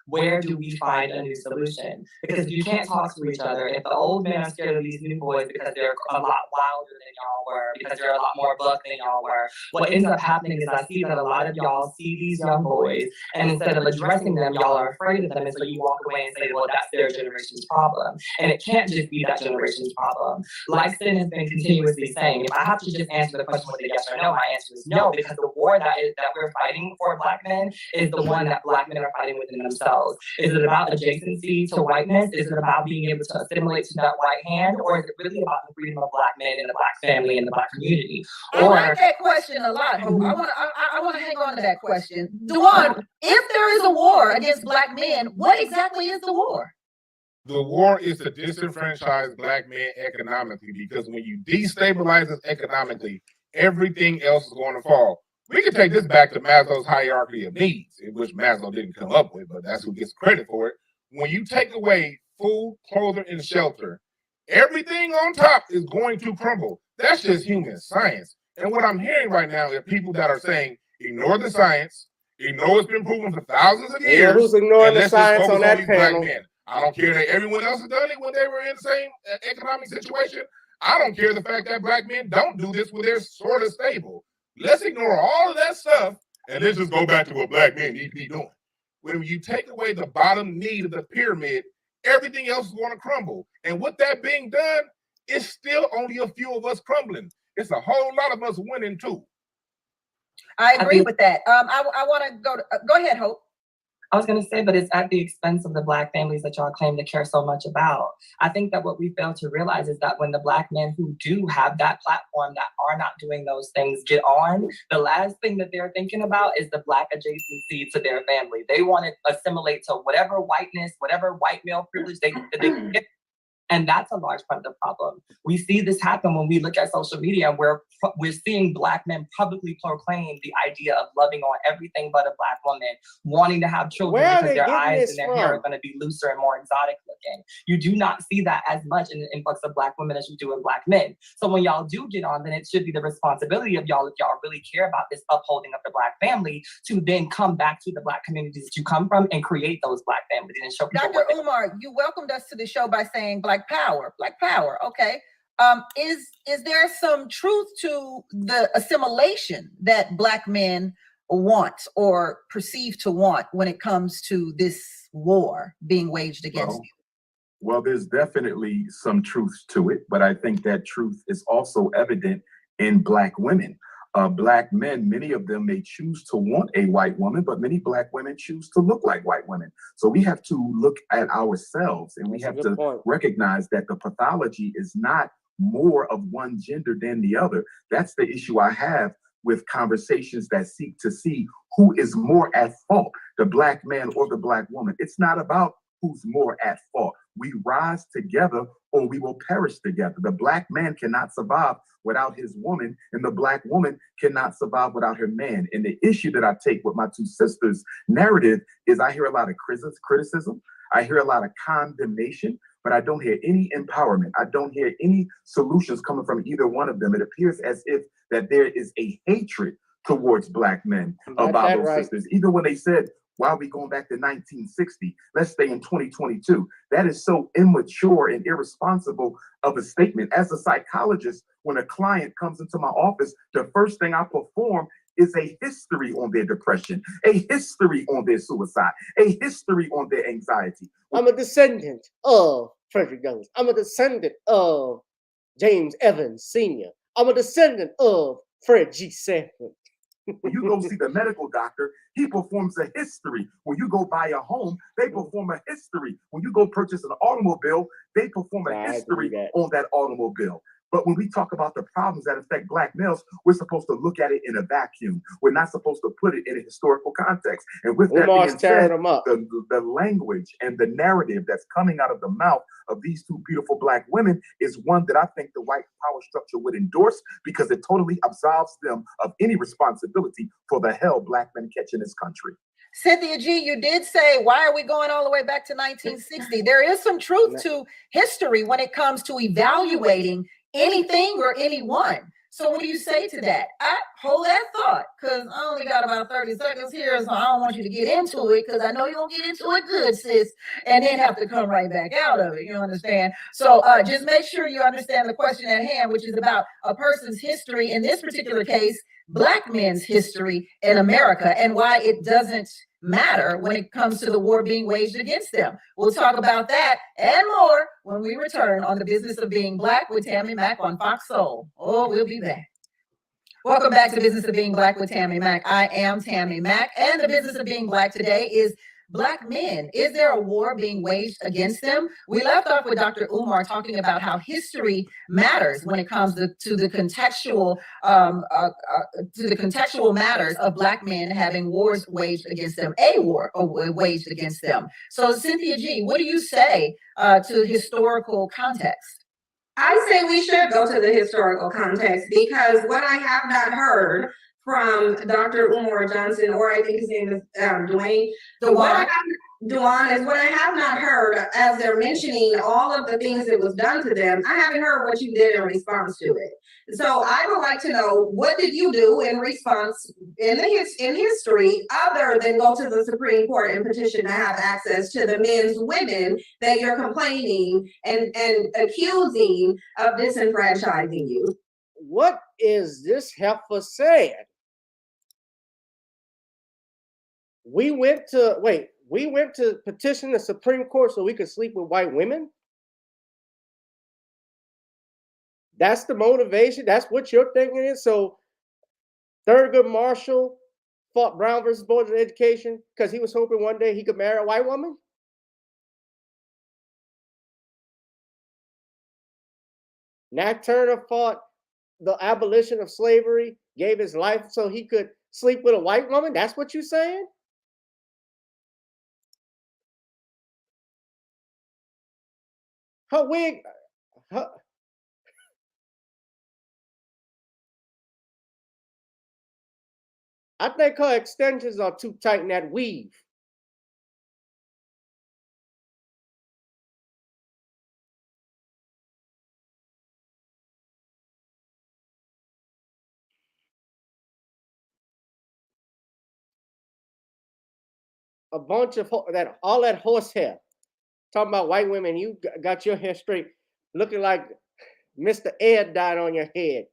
Where do we find a new solution? Because you can't talk to each other. If the old men are scared of these new boys because they're a lot wilder than y'all were, because they're a lot more buck than y'all were, what ends up happening is I see that a lot of y'all see these young boys, and instead of addressing them, y'all are afraid of them, and so you walk away and say, well, that's their generation's problem. And it can't just be that generation's problem. Like Sin has been continuously saying, if I have to just answer the question with a yes or no, my answer is no, because the war that we're fighting for black men is the one that black men are fighting within themselves. Is it about adjacency to whiteness? Is it about being able to assimilate to that white hand? Or is it really about the freedom of black men and the black family and the black community? I like that question a lot, Hope. I want to hang on to that question. Dwan, if there is a war against black men, what exactly is the war? The war is to disenfranchise black men economically, because when you destabilize us economically, everything else is going to fall. We can take this back to Maslow's hierarchy of needs, in which Maslow didn't come up with, but that's who gets credit for it. When you take away food, clothing, and shelter, everything on top is going to crumble. That's just human science. And what I'm hearing right now are people that are saying, ignore the science, ignore it's been proven for thousands of years. Who's ignoring the science on that panel? I don't care that everyone else has done it when they were in the same economic situation. I don't care the fact that black men don't do this when they're sort of stable. Let's ignore all of that stuff and let's just go back to what black men need to be doing. When you take away the bottom need of the pyramid, everything else is going to crumble. And with that being done, it's still only a few of us crumbling. It's a whole lot of us winning too. I agree with that. I want to go ahead, Hope. I was going to say, but it's at the expense of the Black families that y'all claim to care so much about. I think that what we fail to realize is that when the Black men who do have that platform that are not doing those things get on, the last thing that they're thinking about is the Black adjacency to their family. They want to assimilate to whatever whiteness, whatever white male privilege they get. And that's a large part of the problem. We see this happen when we look at social media, where we're seeing Black men publicly proclaim the idea of loving on everything but a Black woman, wanting to have children because their eyes and their hair are going to be looser and more exotic looking. You do not see that as much in the influx of Black women as you do in Black men. So when y'all do get on, then it should be the responsibility of y'all, if y'all really care about this upholding of the Black family, to then come back to the Black communities that you come from and create those Black families and show people. Dr. Umar, you welcomed us to the show by saying Black power, okay. Is there some truth to the assimilation that Black men want or perceive to want when it comes to this war being waged against you? Well, there's definitely some truth to it, but I think that truth is also evident in Black women. Black men, many of them may choose to want a white woman, but many Black women choose to look like white women. So we have to look at ourselves, and we have to recognize that the pathology is not more of one gender than the other. That's the issue I have with conversations that seek to see who is more at fault, the Black man or the Black woman. It's not about who's more at fault. We rise together or we will perish together. The Black man cannot survive without his woman, and the Black woman cannot survive without her man. And the issue that I take with my two sisters' narrative is I hear a lot of criticism. I hear a lot of condemnation, but I don't hear any empowerment. I don't hear any solutions coming from either one of them. It appears as if that there is a hatred towards Black men about those sisters. Even when they said, why are we going back to 1960? Let's stay in 2022. That is so immature and irresponsible of a statement. As a psychologist, when a client comes into my office, the first thing I perform is a history on their depression, a history on their suicide, a history on their anxiety. I'm a descendant of Frederick Douglass. I'm a descendant of James Evans Sr. I'm a descendant of Fred G. Sanford. When you go see the medical doctor, he performs a history. When you go buy a home, they perform a history. When you go purchase an automobile, they perform a history on that automobile. But when we talk about the problems that affect Black males, we're supposed to look at it in a vacuum. We're not supposed to put it in a historical context. And with that being said, the language and the narrative that's coming out of the mouth of these two beautiful Black women is one that I think the white power structure would endorse, because it totally absolves them of any responsibility for the hell Black men catch in this country. Cynthia G, you did say, why are we going all the way back to 1960? There is some truth to history when it comes to evaluating anything or anyone. So what do you say to that? I hold that thought, because I only got about 30 seconds here, so I don't want you to get into it, because I know you're going to get into it good, sis, and then have to come right back out of it, you understand? So just make sure you understand the question at hand, which is about a person's history, in this particular case, Black men's history in America, and why it doesn't matter when it comes to the war being waged against them. We'll talk about that and more when we return on The Business of Being Black with Tammy Mack on Fox Soul. Oh, we'll be back. Welcome back to Business of Being Black with Tammy Mack. I am Tammy Mack, and the business of being Black today is Black men. Is there a war being waged against them? We left off with Dr. Umar talking about how history matters when it comes to the contextual matters of Black men having wars waged against them, a war waged against them. So Cynthia G, what do you say to historical context? I say we should go to the historical context, because what I have not heard from Dr. Umar Johnson, or I think his name is Dwayne, Duan, is what I have not heard as they're mentioning all of the things that was done to them. I haven't heard what you did in response to it. So I would like to know, what did you do in response in history, other than go to the Supreme Court and petition to have access to the men's women that you're complaining and accusing of disenfranchising you? What is this heifer saying? We went to petition the Supreme Court so we could sleep with white women? That's the motivation? That's what you're thinking is? So Thurgood Marshall fought Brown versus Board of Education because he was hoping one day he could marry a white woman? Nat Turner fought the abolition of slavery, gave his life so he could sleep with a white woman? That's what you're saying? Her wig, I think her extensions are too tight in that weave. A bunch of all that horse hair. Talking about white women, you got your hair straight, looking like Mr. Ed died on your head.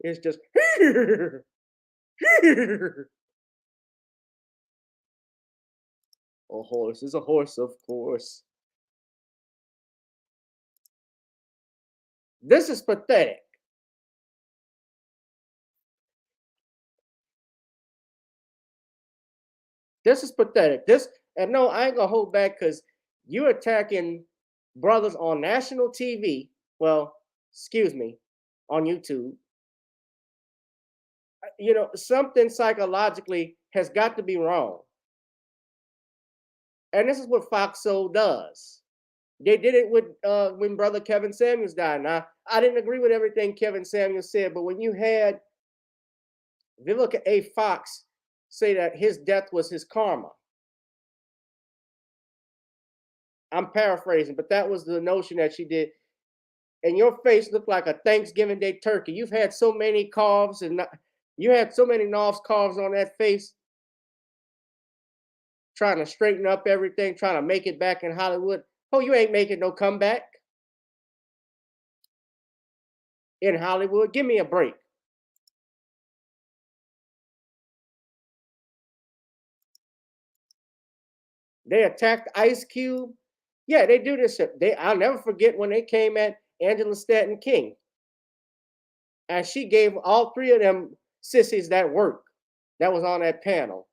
It's just a horse is a horse, of course. This is pathetic. This is pathetic. And no, I ain't gonna hold back because you're attacking brothers on national TV. Well, excuse me, on YouTube. You know, something psychologically has got to be wrong. And this is what Fox Soul does. They did it with when brother Kevin Samuels died. Now, I didn't agree with everything Kevin Samuels said, but when you had Vivica A. Fox say that his death was his karma. I'm paraphrasing, but that was the notion that she did. And your face looked like a Thanksgiving Day turkey. You've had so many carves and you had so many knobs carves on that face, trying to straighten up everything, trying to make it back in Hollywood. Oh, you ain't making no comeback in Hollywood. Give me a break. They attacked Ice Cube. Yeah, they do this. I'll never forget when they came at Angela Stanton King. And she gave all three of them sissies that work that was on that panel.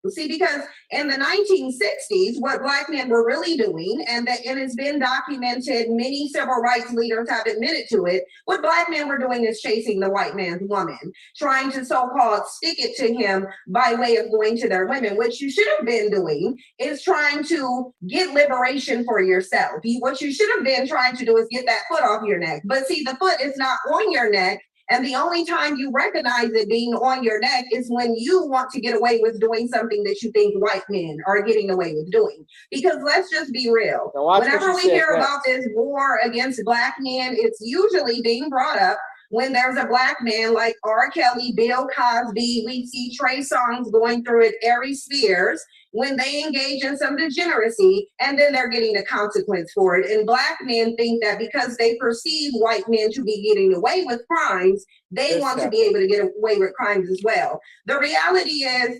See, because in the 1960s, what Black men were really doing, and it has been documented, many civil rights leaders have admitted to it, what Black men were doing is chasing the white man's woman, trying to so-called stick it to him by way of going to their women. What you should have been doing is trying to get liberation for yourself. What you should have been trying to do is get that foot off your neck. But see, the foot is not on your neck. And the only time you recognize it being on your neck is when you want to get away with doing something that you think white men are getting away with doing. Because let's just be real. Whenever we hear about this war against Black men, it's usually being brought up when there's a Black man like R. Kelly, Bill Cosby, we see Trey Songz going through it, Ari Spears, when they engage in some degeneracy, and then they're getting a consequence for it. And Black men think that because they perceive white men to be getting away with crimes, they want to be able to get away with crimes as well. The reality is,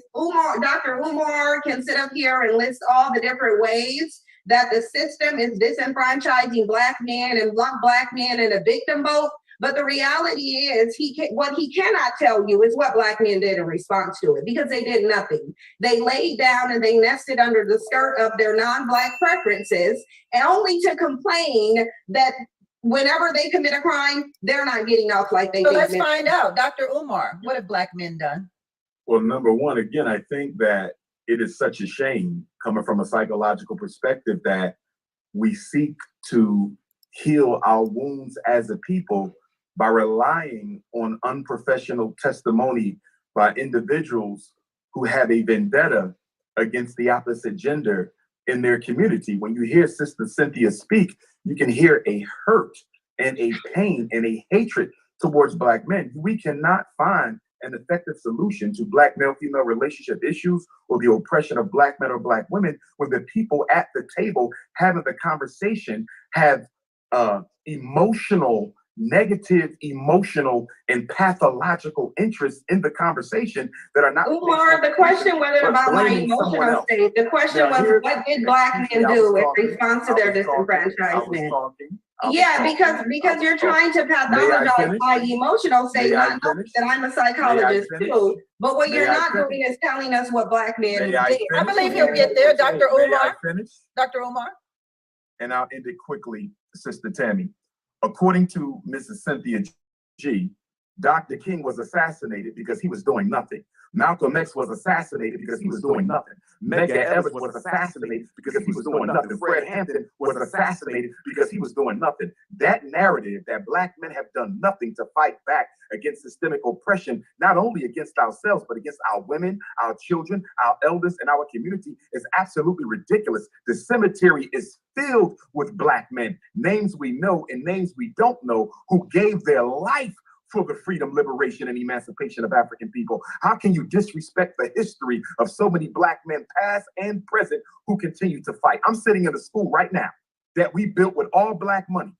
Dr. Umar can sit up here and list all the different ways that the system is disenfranchising Black men and Black men in a victim boat. But the reality is, what he cannot tell you is what Black men did in response to it, because they did nothing. They laid down and they nested under the skirt of their non-Black preferences, and only to complain that whenever they commit a crime, they're not getting off like they did. So let's find out. Dr. Umar, what have Black men done? Well, number one, again, I think that it is such a shame coming from a psychological perspective that we seek to heal our wounds as a people by relying on unprofessional testimony by individuals who have a vendetta against the opposite gender in their community. When you hear Sister Cynthia speak, you can hear a hurt and a pain and a hatred towards Black men. We cannot find an effective solution to Black male-female relationship issues or the oppression of Black men or Black women when the people at the table having the conversation have negative emotional and pathological interests in the conversation that are not. Umar, the question wasn't about my emotional state. The question was, what did Black men do in response to their disenfranchisement? Yeah, because you're trying to pathologize my emotional state, not knowing that I'm a psychologist too. But what you're not doing is telling us what Black men did. I believe he'll get there, Dr. Umar. Dr. Umar. And I'll end it quickly, Sister Tammy. According to Mrs. Cynthia G., Dr. King was assassinated because he was doing nothing. Malcolm X was assassinated because he was doing nothing. Medgar Evers was assassinated because he was doing nothing. Fred Hampton was assassinated because he was doing nothing. That narrative that Black men have done nothing to fight back against systemic oppression, not only against ourselves, but against our women, our children, our elders, and our community is absolutely ridiculous. The cemetery is filled with Black men, names we know and names we don't know, who gave their life for the freedom, liberation, and emancipation of African people. How can you disrespect the history of so many Black men, past and present, who continue to fight? I'm sitting in a school right now that we built with all Black money,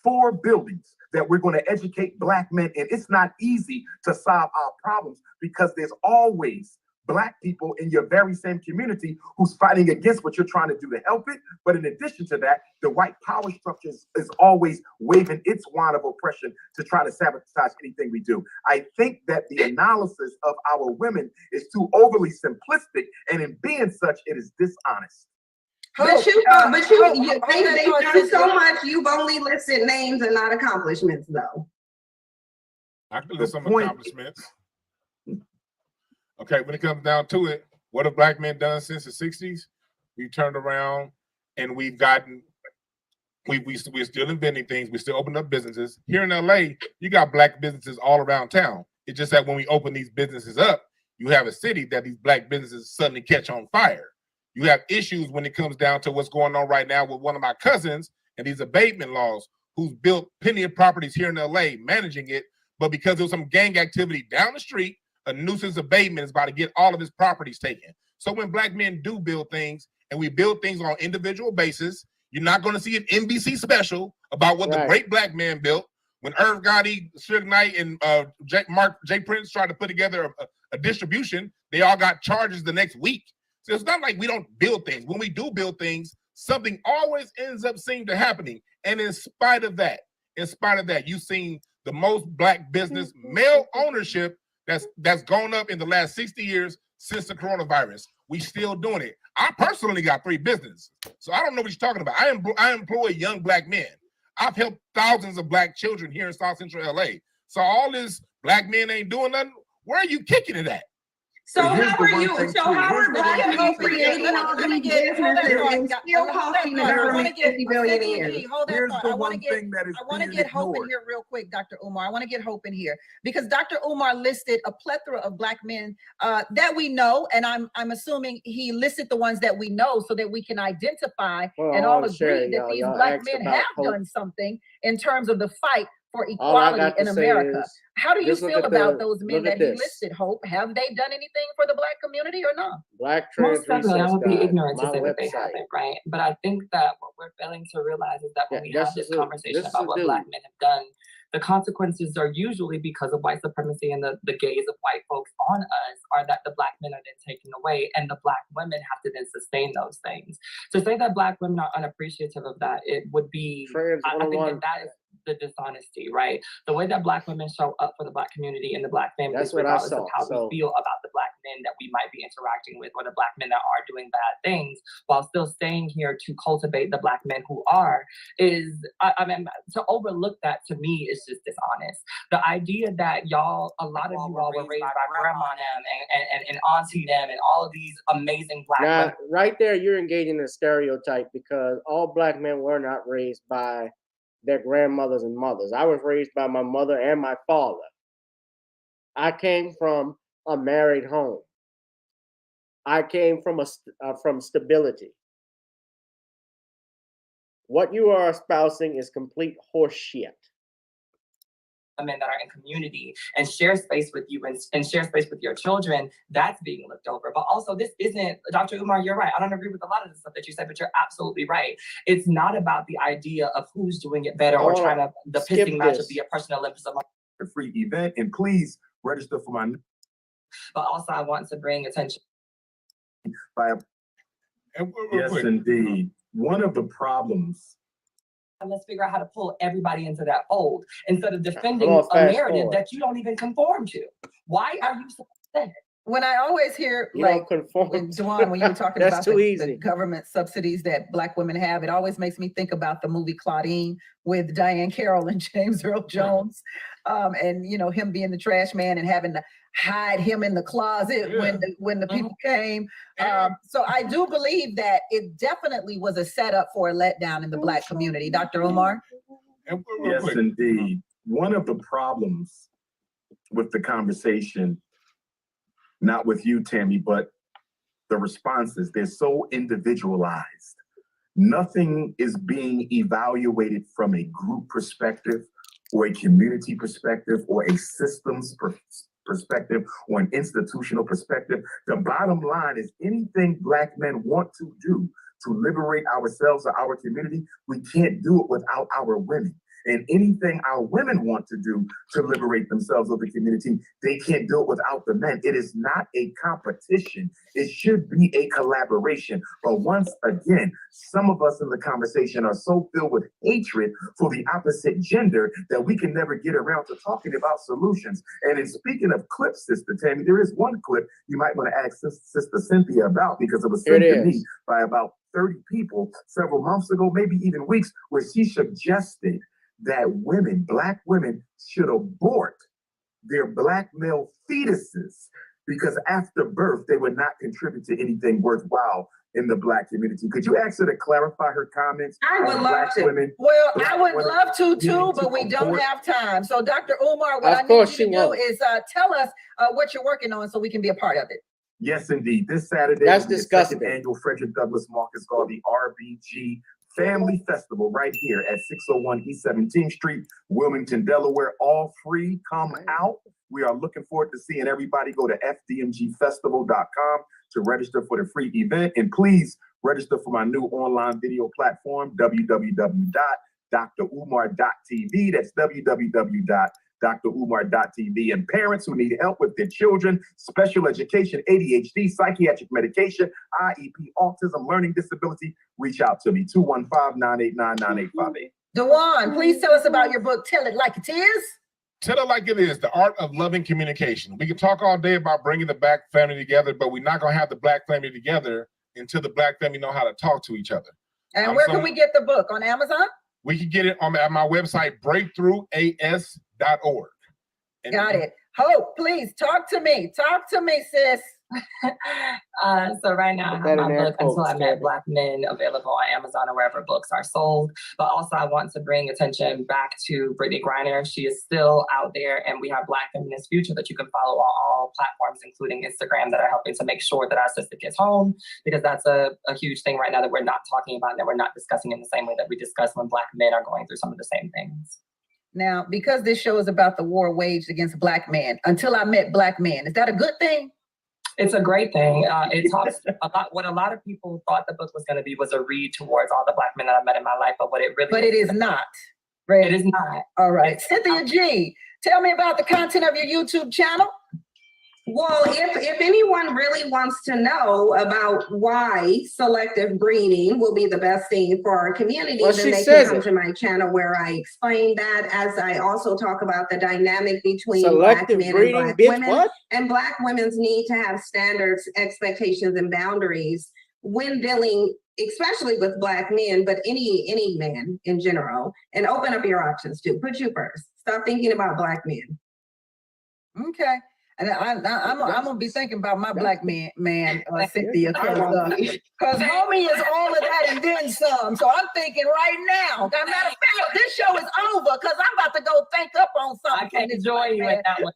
4 buildings that we're going to educate Black men in. It's not easy to solve our problems because there's always Black people in your very same community who's fighting against what you're trying to do to help it. But in addition to that, the white power structure is always waving its wand of oppression to try to sabotage anything we do. I think that the analysis of our women is too overly simplistic, and in being such, it is dishonest. But they've done so much. You've only listed names and not accomplishments, though. I can list some accomplishments. Okay, when it comes down to it, what have Black men done since the 60s? We've turned around and we've gotten, we're still inventing things. We're still opening up businesses. Here in LA, you got Black businesses all around town. It's just that when we open these businesses up, you have a city that these Black businesses suddenly catch on fire. You have issues when it comes down to what's going on right now with one of my cousins and these abatement laws, who's built plenty of properties here in LA, managing it, but because there was some gang activity down the street, a nuisance abatement is about to get all of his properties taken. So when Black men do build things, and we build things on individual basis, you're not going to see an NBC special about what the great Black man built. When Irv Gotti, Suge Knight, and J. Prince tried to put together a distribution, they all got charges the next week. So it's not like we don't build things. When we do build things, something always ends up seeming to happening. And in spite of that, you've seen the most Black business male ownership that's gone up in the last 60 years since the coronavirus. We still doing it. I personally got 3 businesses, so I don't know what you're talking about. I employ young Black men. I've helped thousands of Black children here in South Central LA. So all this Black men ain't doing nothing. Where are you kicking it at? So how are Black people creating all these businesses and still costing the government $50 billion a year? Hold that thought. I want to get hope in here real quick, Dr. Umar. I want to get hope in here because Dr. Umar listed a plethora of Black men that we know, and I'm assuming he listed the ones that we know so that we can identify and all agree that these Black men have done something in terms of the fight for equality in America. How do you feel about those men that he listed, Hope? Have they done anything for the Black community or not? Most definitely, I would be ignorant to say that they haven't, right? But I think that what we're failing to realize is that when we have this conversation about what Black men have done, the consequences are usually because of white supremacy and the gaze of white folks on us are that the Black men are then taken away and the Black women have to then sustain those things. To say that Black women are unappreciative of that, it would be, I think that is the dishonesty, right? The way that Black women show up for the Black community and the Black families, regardless of how we feel about the Black men that we might be interacting with or the Black men that are doing bad things, while still staying here to cultivate the Black men who are, is, I mean, to overlook that to me is just dishonest. The idea that y'all, a lot of you all were raised by grandma and auntie them and all of these amazing Black women. Right there, you're engaging in a stereotype because all Black men were not raised by their grandmothers and mothers. I was raised by my mother and my father. I came from a married home. I came from from stability. What you are espousing is complete horse shit. Men that are in community and share space with you and share space with your children, that's being looked over. But also, this isn't, Dr. Umar, you're right. I don't agree with a lot of the stuff that you said, but you're absolutely right. It's not about the idea of who's doing it better or trying to, the pissing match of the oppression Olympus of a free event, and please register for my. But also, I want to bring attention. Yes, indeed. One of the problems let's figure out how to pull everybody into that fold instead of defending Hold on, a fast narrative forward. that you don't even conform to. Why are you so upset? When I always hear, You like, don't conform. when Duan, when you were talking That's about too the easy. government subsidies that Black women have, it always makes me think about the movie Claudine with Diane Carroll and James Earl Jones, and you know him being the trash man and having to hide him in the closet when the people came. So I do believe that it definitely was a setup for a letdown in the Black community. Dr. Umar? Yes, indeed. One of the problems with the conversation, not with you, Tammy, but the responses, they're so individualized. Nothing is being evaluated from a group perspective or a community perspective or a systems perspective or an institutional perspective. The bottom line is anything Black men want to do to liberate ourselves or our community, we can't do it without our women. And anything our women want to do to liberate themselves or the community, they can't do it without the men. It is not a competition. It should be a collaboration. But once again, some of us in the conversation are so filled with hatred for the opposite gender that we can never get around to talking about solutions. And in speaking of clips, Sister Tammy, there is one clip you might want to ask Sister Cynthia about because it was sent to me by about 30 people several months ago, maybe even weeks, where she suggested that women, Black women, should abort their Black male fetuses because after birth, they would not contribute to anything worthwhile in the Black community. Could you ask her to clarify her comments? I would love to. Women, Well, Black I would women love to too, needing but we don't abort? have time. So Dr. Umar, what Of I need course you she to do won't. is tell us what you're working on so we can be a part of it. Yes, indeed. This Saturday That's will be the disgusting. second annual Frederick Douglass Marcus Garvey RBG Family Festival right here at 601 East 17th Street, Wilmington, Delaware. All free. Come out. We are looking forward to seeing everybody. Go to fdmgfestival.com to register for the free event. And please register for my new online video platform, www.drumar.tv. That's www.drumar.tv. And parents who need help with their children, special education, ADHD, psychiatric medication, IEP, autism, learning disability, reach out to me, 215-989-9858. Dewan, please tell us about your book, Tell It Like It Is. Tell it like it is, the art of loving communication. We can talk all day about bringing the Black family together, but we're not going to have the Black family together until the Black family know how to talk to each other. And where can we get the book? On Amazon? We can get it at my website, breakthroughas.org. Got it. Hope, please talk to me. Talk to me, sis. So right now I have my book, Until I Met Black Men, available on Amazon or wherever books are sold. But also I want to bring attention back to Brittany Griner. She is still out there, and we have Black Feminist Future that you can follow on all platforms, including Instagram, that are helping to make sure that our sister gets home, because that's a huge thing right now that we're not talking about and that we're not discussing in the same way that we discuss when Black men are going through some of the same things. Now, because this show is about the war waged against Black men, Until I Met Black Men, is that a good thing? It's a great thing. It talks about what a lot of people thought the book was going to be was a read towards all the Black men that I met in my life, but what it really But it is not. Right? It is not. All right. Cynthia G, tell me about the content of your YouTube channel. Well, if anyone really wants to know about why selective breeding will be the best thing for our community, then they can come to my channel where I explain that, as I also talk about the dynamic between Black men and Black women, and Black women's need to have standards, expectations, and boundaries when dealing, especially with Black men, but any man in general, and open up your options too. Put you first. Stop thinking about Black men. Okay. And I'm gonna be thinking about my Black man, Cynthia, because homie is all of that and then some. So I'm thinking right now. As a matter of fact, this show is over because I'm about to go think up on something. I can't join you at that one.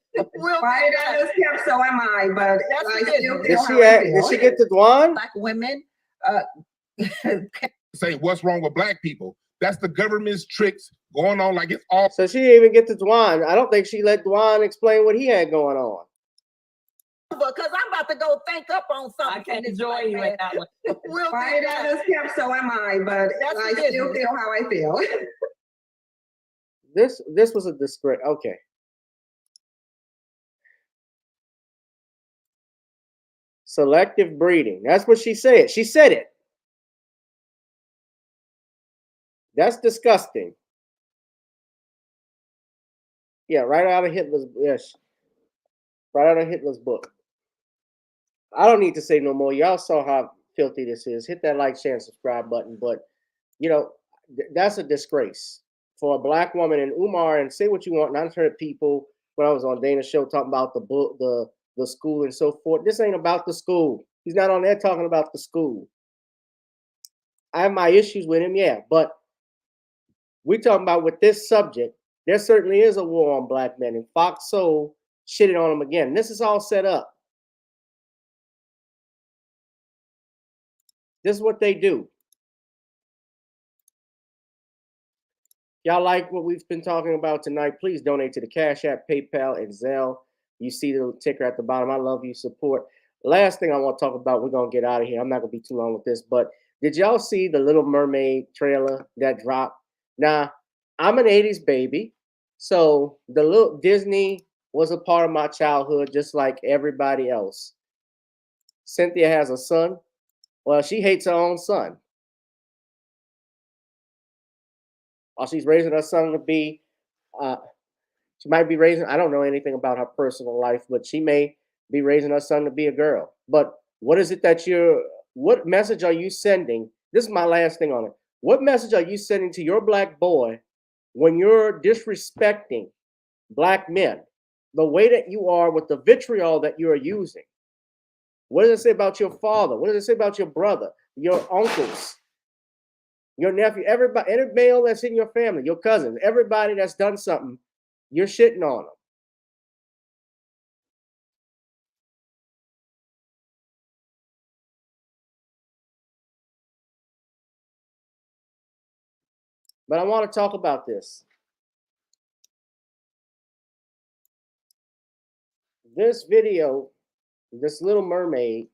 Right, that is kept, so am I. But that's I still Did she get the Dwan? Black women. Say what's wrong with Black people? That's the government's tricks going on like it's all. So she didn't even get to Dwan. I don't think she let Dwan explain what he had going on. Because I'm about to go think up on something. I can't join you at that one. Right, that is kept, so am I. But I still feel how I feel. This was a disgrace. Okay. Selective breeding. That's what she said. She said it. That's disgusting. Yeah, right out of Hitler's, yes, right out of Hitler's book. I don't need to say no more. Y'all saw how filthy this is. Hit that like, share, and subscribe button. But you know, that's a disgrace for a black woman. And Umar, and say what you want. And I've heard people when I was on Dana's show talking about the book, the school, and so forth. This ain't about the school. He's not on there talking about the school. I have my issues with him, yeah, but we're talking about with this subject. There certainly is a war on black men, and Fox Soul shitted on him again. This is all set up. This is what they do. Y'all like what we've been talking about tonight? Please donate to the Cash App, PayPal, and Zelle. You see the ticker at the bottom. I love you support. Last thing I want to talk about, we're going to get out of here. I'm not going to be too long with this, but did y'all see the Little Mermaid trailer that dropped? Now, I'm an 80s baby, so the little Disney was a part of my childhood just like everybody else. Cynthia has a son. Well, she hates her own son. Or she's raising her son to be, she might be raising, I don't know anything about her personal life, but she may be raising her son to be a girl. But what is it that what message are you sending? This is my last thing on it. What message are you sending to your black boy when you're disrespecting black men the way that you are with the vitriol that you are using? What does it say about your father? What does it say about your brother, your uncles, your nephew, everybody, any male that's in your family, your cousins, everybody that's done something, you're shitting on them. But I want to talk about this. This video, this Little Mermaid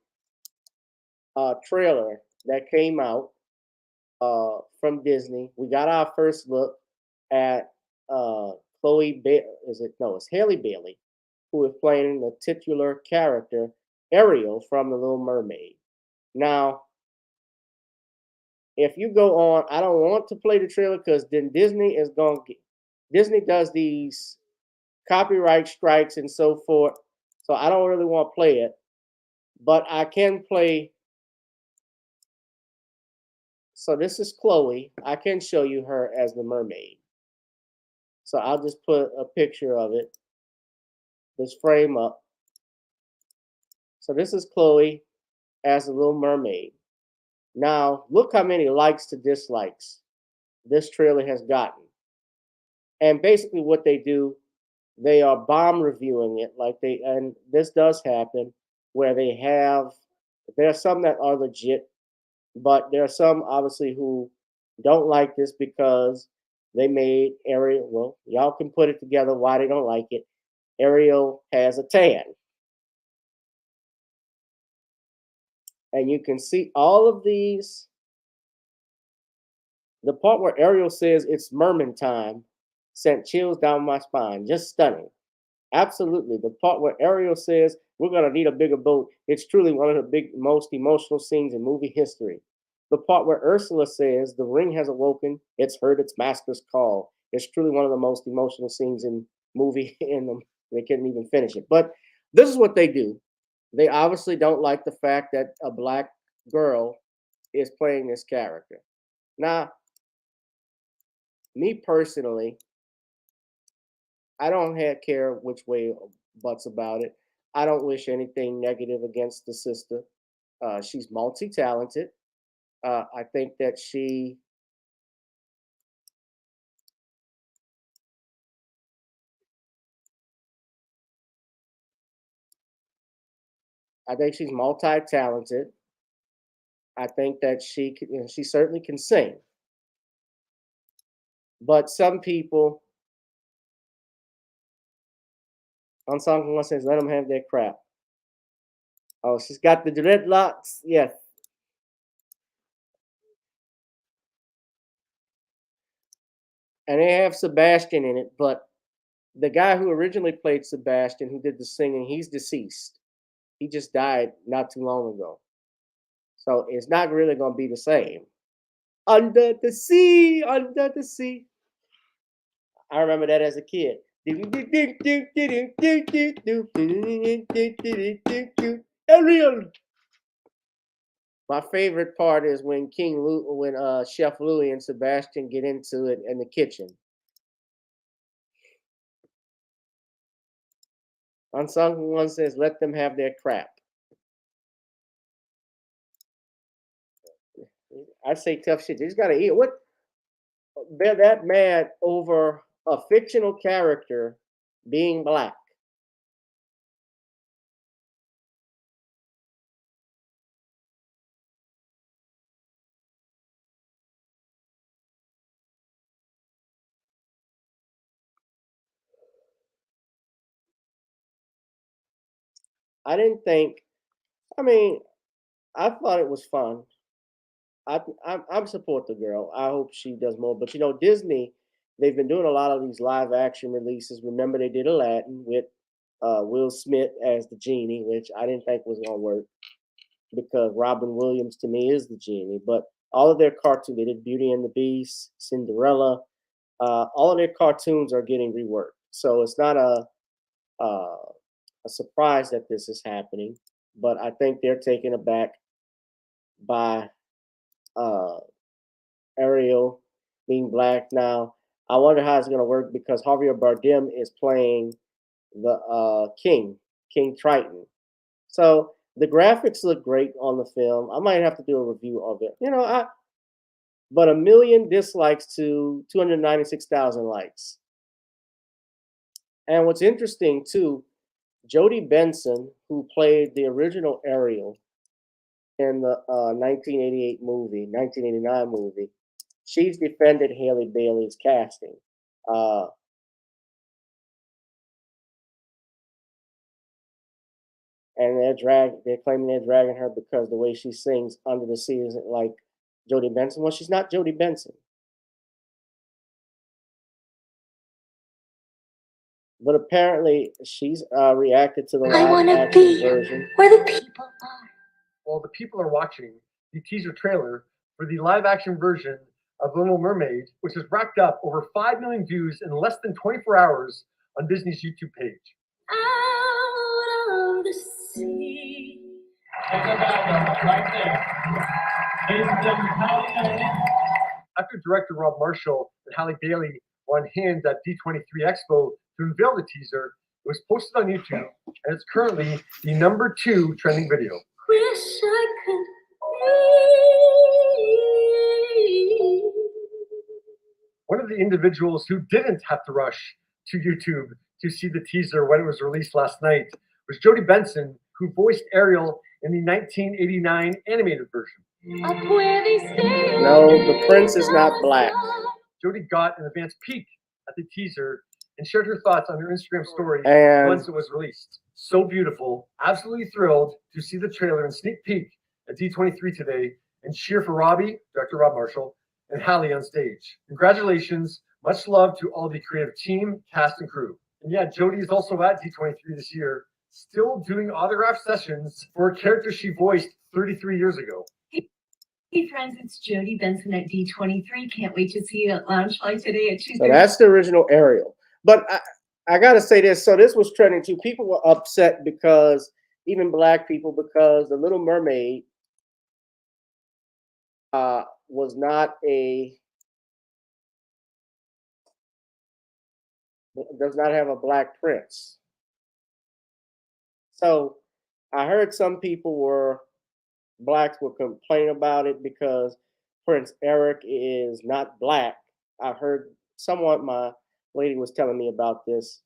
trailer that came out from Disney. We got our first look at it's Haley Bailey, who is playing the titular character Ariel from the Little Mermaid. Now, if you go on, I don't want to play the trailer because then Disney does these copyright strikes and so forth. So I don't really want to play it, but I can play. So this is Chloe. I can show you her as the mermaid. So I'll just put a picture of it. This frame up. So this is Chloe as the Little Mermaid. Now, look how many likes to dislikes this trailer has gotten. And basically what they do, they are bomb reviewing it and this does happen where there are some that are legit, but there are some obviously who don't like this because they made Ariel, well, y'all can put it together why they don't like it. Ariel has a tan. And you can see all of these. The part where Ariel says it's merman time sent chills down my spine. Just stunning. Absolutely. The part where Ariel says we're going to need a bigger boat. It's truly one of the most emotional scenes in movie history. The part where Ursula says the ring has awoken. It's heard its master's call. It's truly one of the most emotional scenes in movie. They couldn't even finish it. But this is what they do. They obviously don't like the fact that a black girl is playing this character. Now, me personally, I don't care which way butts about it. I don't wish anything negative against the sister. She's multi-talented. I think that she's multi-talented. I think that she certainly can sing. But some people, Unsung says, let them have their crap. Oh, she's got the dreadlocks. Yeah. And they have Sebastian in it, but the guy who originally played Sebastian, who did the singing, he's deceased. He just died not too long ago. So it's not really going to be the same. Under the sea, under the sea. I remember that as a kid. Ariel. My favorite part is when Chef Louis and Sebastian get into it in the kitchen. Unsung one says, "Let them have their crap." I say tough shit. You just gotta eat. What? They're that mad over a fictional character being black. I didn't think. I mean, I thought it was fun. I support the girl. I hope she does more. But Disney, they've been doing a lot of these live action releases. Remember, they did Aladdin with Will Smith as the genie, which I didn't think was gonna work because Robin Williams to me is the genie. But all of their cartoons, they did Beauty and the Beast, Cinderella. All of their cartoons are getting reworked. So it's not a surprise that this is happening. But I think they're taken aback by uh, Ariel being black now. I wonder how it's going to work because Javier Bardem is playing the King Triton. So the graphics look great on the film. I might have to do a review of it. But 1 million dislikes to 296,000 likes. And what's interesting too, Jodie Benson, who played the original Ariel in the 1989 movie, she's defended Haley Bailey's casting. And they're claiming they're dragging her because the way she sings Under the Sea isn't like Jodie Benson. Well, she's not Jodie Benson. But apparently she's reacted to the live action version. Where the people are. While the people are watching the teaser trailer for the live action version of Little Mermaid, which has racked up over 5 million views in less than 24 hours on Disney's YouTube page. Out of the sea. After director Rob Marshall and Halle Bailey were on hand at D23 Expo to unveil the teaser, it was posted on YouTube, and it's currently the #2 trending video. Wish I could be. One of the individuals who didn't have to rush to YouTube to see the teaser when it was released last night was Jodie Benson, who voiced Ariel in the 1989 animated version. No, the prince is not black. Jodie got an advance peek at the teaser and shared her thoughts on her Instagram story And once it was released. So beautiful, absolutely thrilled to see the trailer and sneak peek at D23 today and cheer for Robbie, director Rob Marshall, and Halle on stage. Congratulations, much love to all the creative team, cast, and crew. And yeah, Jodie is also at D23 this year, still doing autograph sessions for a character she voiced 33 years ago. Hey friends, it's Jodie Benson at D23. Can't wait to see you at Loungefly today at 2:30. So that's the original Ariel. But I got to say this. So this was trending too. People were upset because, even black people, because the Little Mermaid does not have a black prince. So I heard some blacks were complaining about it because Prince Eric is not black. I heard somewhat, my lady was telling me about this.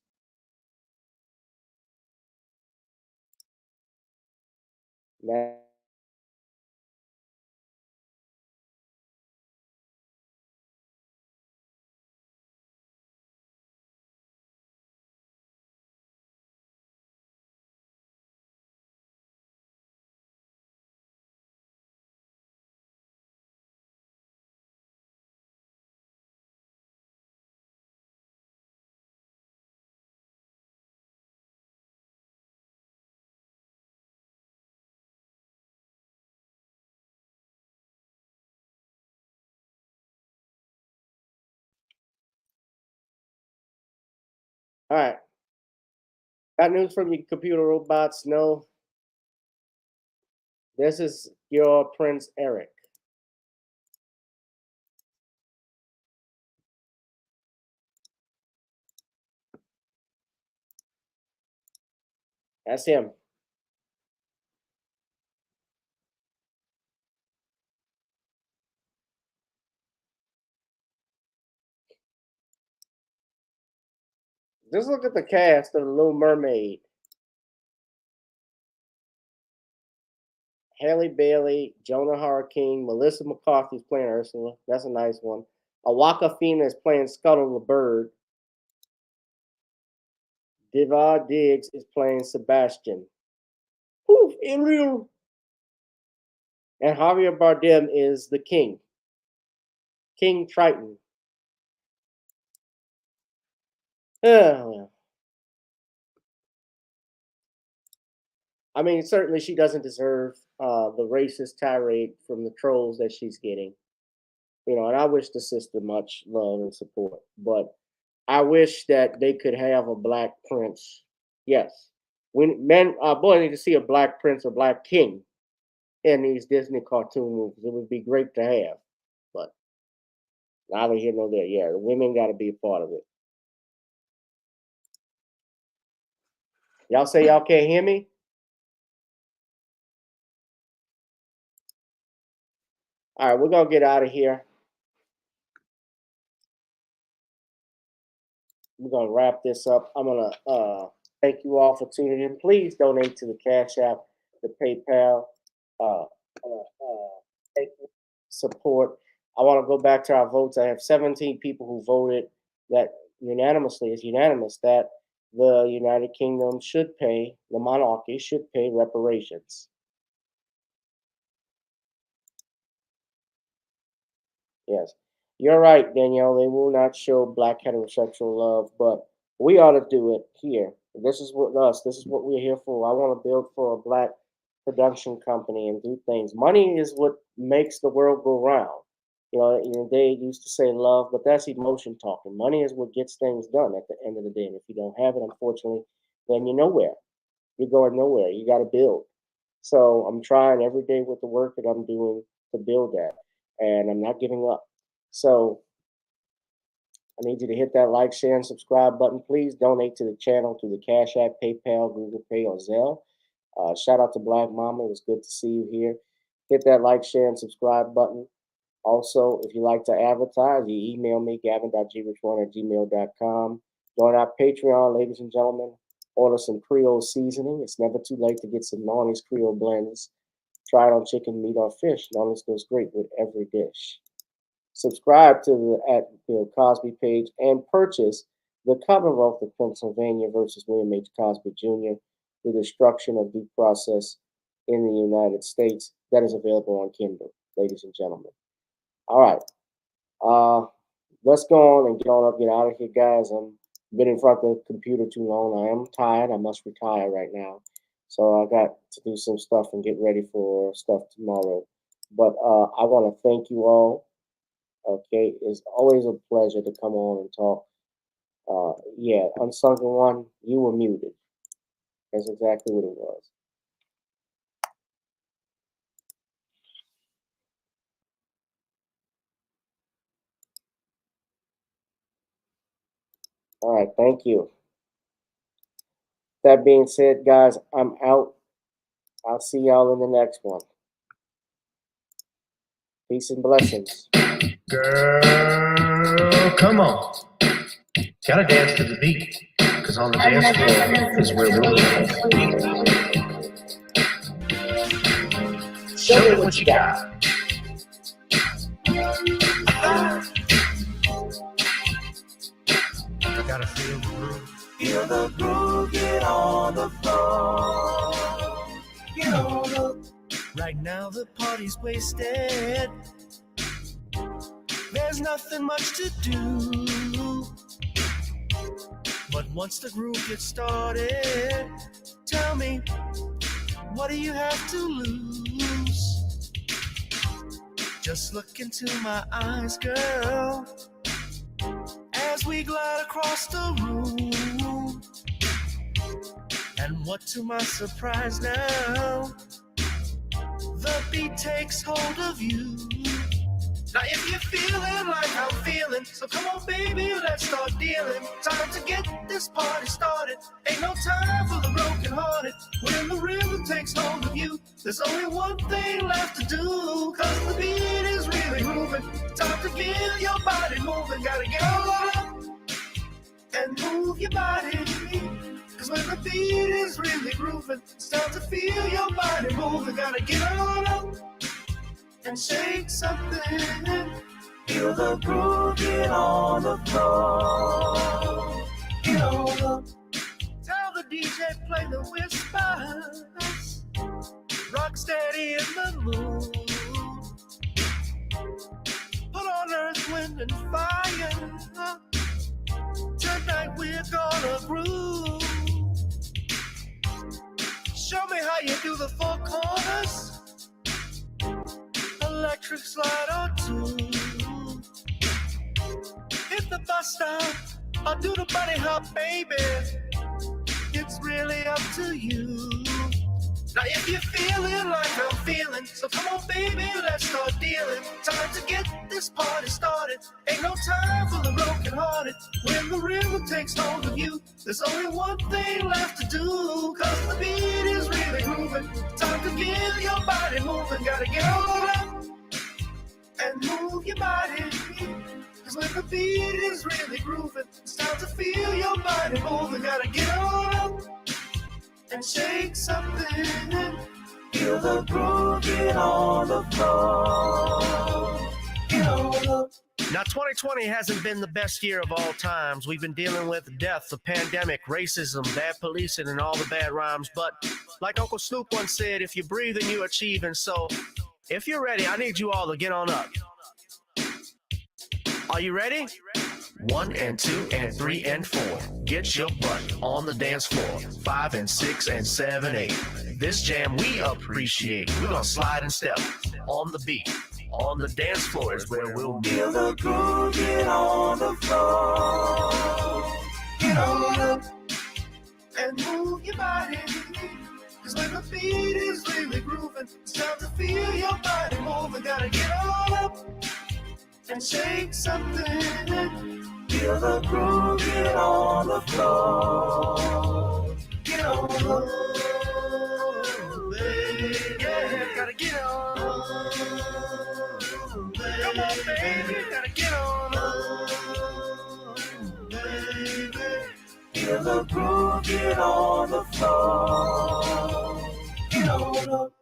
Now, All right. Got news from you computer robots? No. This is your Prince Eric. That's him. Just look at the cast of The Little Mermaid. Halle Bailey, Jonah Hurricane, Melissa McCarthy's playing Ursula. That's a nice one. Awkwafina is playing Scuttle the Bird. Diva Diggs is playing Sebastian. Poof, Ariel. And Javier Bardem is the king. King Triton. I mean, certainly she doesn't deserve the racist tirade from the trolls that she's getting. You know, and I wish the sister much love and support. But I wish that they could have a black prince. Yes. When boy, need to see a black prince or black king in these Disney cartoon movies. It would be great to have. But neither here nor there. Yeah, the women got to be a part of it. Y'all say y'all can't hear me? All right, we're going to get out of here. We're going to wrap this up. I'm going to thank you all for tuning in. Please donate to the Cash App, the PayPal. Thank you. Support. I want to go back to our votes. I have 17 people who voted that unanimously, it's unanimous, that the United Kingdom should pay, the monarchy should pay reparations. Yes. You're right, Danielle. They will not show black heterosexual love, but we ought to do it here. This is what we're here for. I want to build for a black production company and do things. Money is what makes the world go round. You know, they used to say love, but that's emotion talking. Money is what gets things done at the end of the day. And if you don't have it, unfortunately, then you're nowhere. You're going nowhere. You got to build. So I'm trying every day with the work that I'm doing to build that. And I'm not giving up. So I need you to hit that like, share, and subscribe button. Please donate to the channel through the Cash App, PayPal, Google Pay, or Zelle. Shout out to Black Mama. It was good to see you here. Hit that like, share, and subscribe button. Also, if you like to advertise, you email me, gavin.grichard@gmail.com. Join our Patreon, ladies and gentlemen. Order some Creole seasoning. It's never too late to get some Nonny's Creole blends. Try it on chicken, meat, or fish. Nonny's goes great with every dish. Subscribe to the Cosby page and purchase The Commonwealth of Pennsylvania versus William H. Cosby Jr., The Destruction of Due Process in the United States. That is available on Kindle, ladies and gentlemen. All right. Let's go on and get out of here, guys. I've been in front of the computer too long. I am tired. I must retire right now. So I got to do some stuff and get ready for stuff tomorrow. But I want to thank you all. Okay, it's always a pleasure to come on and talk. Yeah, Unsunken One, you were muted. That's exactly what it was. All right, thank you. That being said, guys, I'm out. I'll see y'all in the next one. Peace and blessings. Girl, come on. Gotta dance to the beat, because on the dance floor is where we'll be. Show me what you got. Gotta feel the groove. Feel the groove, get on the floor. Get on the... Right now the party's wasted. There's nothing much to do. But once the groove gets started, tell me, what do you have to lose? Just look into my eyes, girl, as we glide across the room. what to my surprise now, the beat takes hold of you. Now if you're feeling like I'm feeling, so come on baby, let's start dealing. Time to get this party started. Ain't no time for the broken hearted. When the rhythm takes hold of you, there's only one thing left to do. Cause the beat is really moving. Time to feel your body moving. Gotta get on up and move your body. Cause when the beat is really grooving, it's time to feel your body moving. Gotta get on up and shake something. Feel the groove, get on the floor. Get on up. Tell the DJ play the whispers. Rock steady in the mood. Put on earth, wind, and fire. Tonight we're gonna groove. Show me how you do the four corners. Electric slide or two. Hit the bus stop or do the bunny hop, baby. It's really up to you. Now if you're feeling like I'm feeling, so come on baby, let's start dealing. Time to get this party started. Ain't no time for the broken hearted. When the rhythm takes hold of you, there's only one thing left to do. Cause the beat is really grooving. Time to feel your body moving. Gotta get on up and move your body. Cause when the beat is really grooving, it's time to feel your body moving. Gotta get on up and shake something. Feel the groove, get on the floor. Get on up. Now 2020 hasn't been the best year of all times. We've been dealing with death, the pandemic, racism, bad policing, and all the bad rhymes. But like Uncle Snoop once said, if you breathe, then you achieve. And so if you're ready, I need you all to get on up. Are you ready? 1 and 2 and 3 and 4. Get your butt on the dance floor. 5 and 6 and 7, 8. This jam we appreciate. We're gonna slide and step on the beat. On the dance floor is where we'll be. Feel the groove, get on the floor. Get on up and move your body. Cause when the beat is really grooving, it's time to feel your body moving. Gotta get on up and shake something. Feel the groove, get on the floor. Get on up, baby. Yeah, gotta get on. Come on, baby, gotta get on up, baby. Feel the groove, get on the floor. Get on up.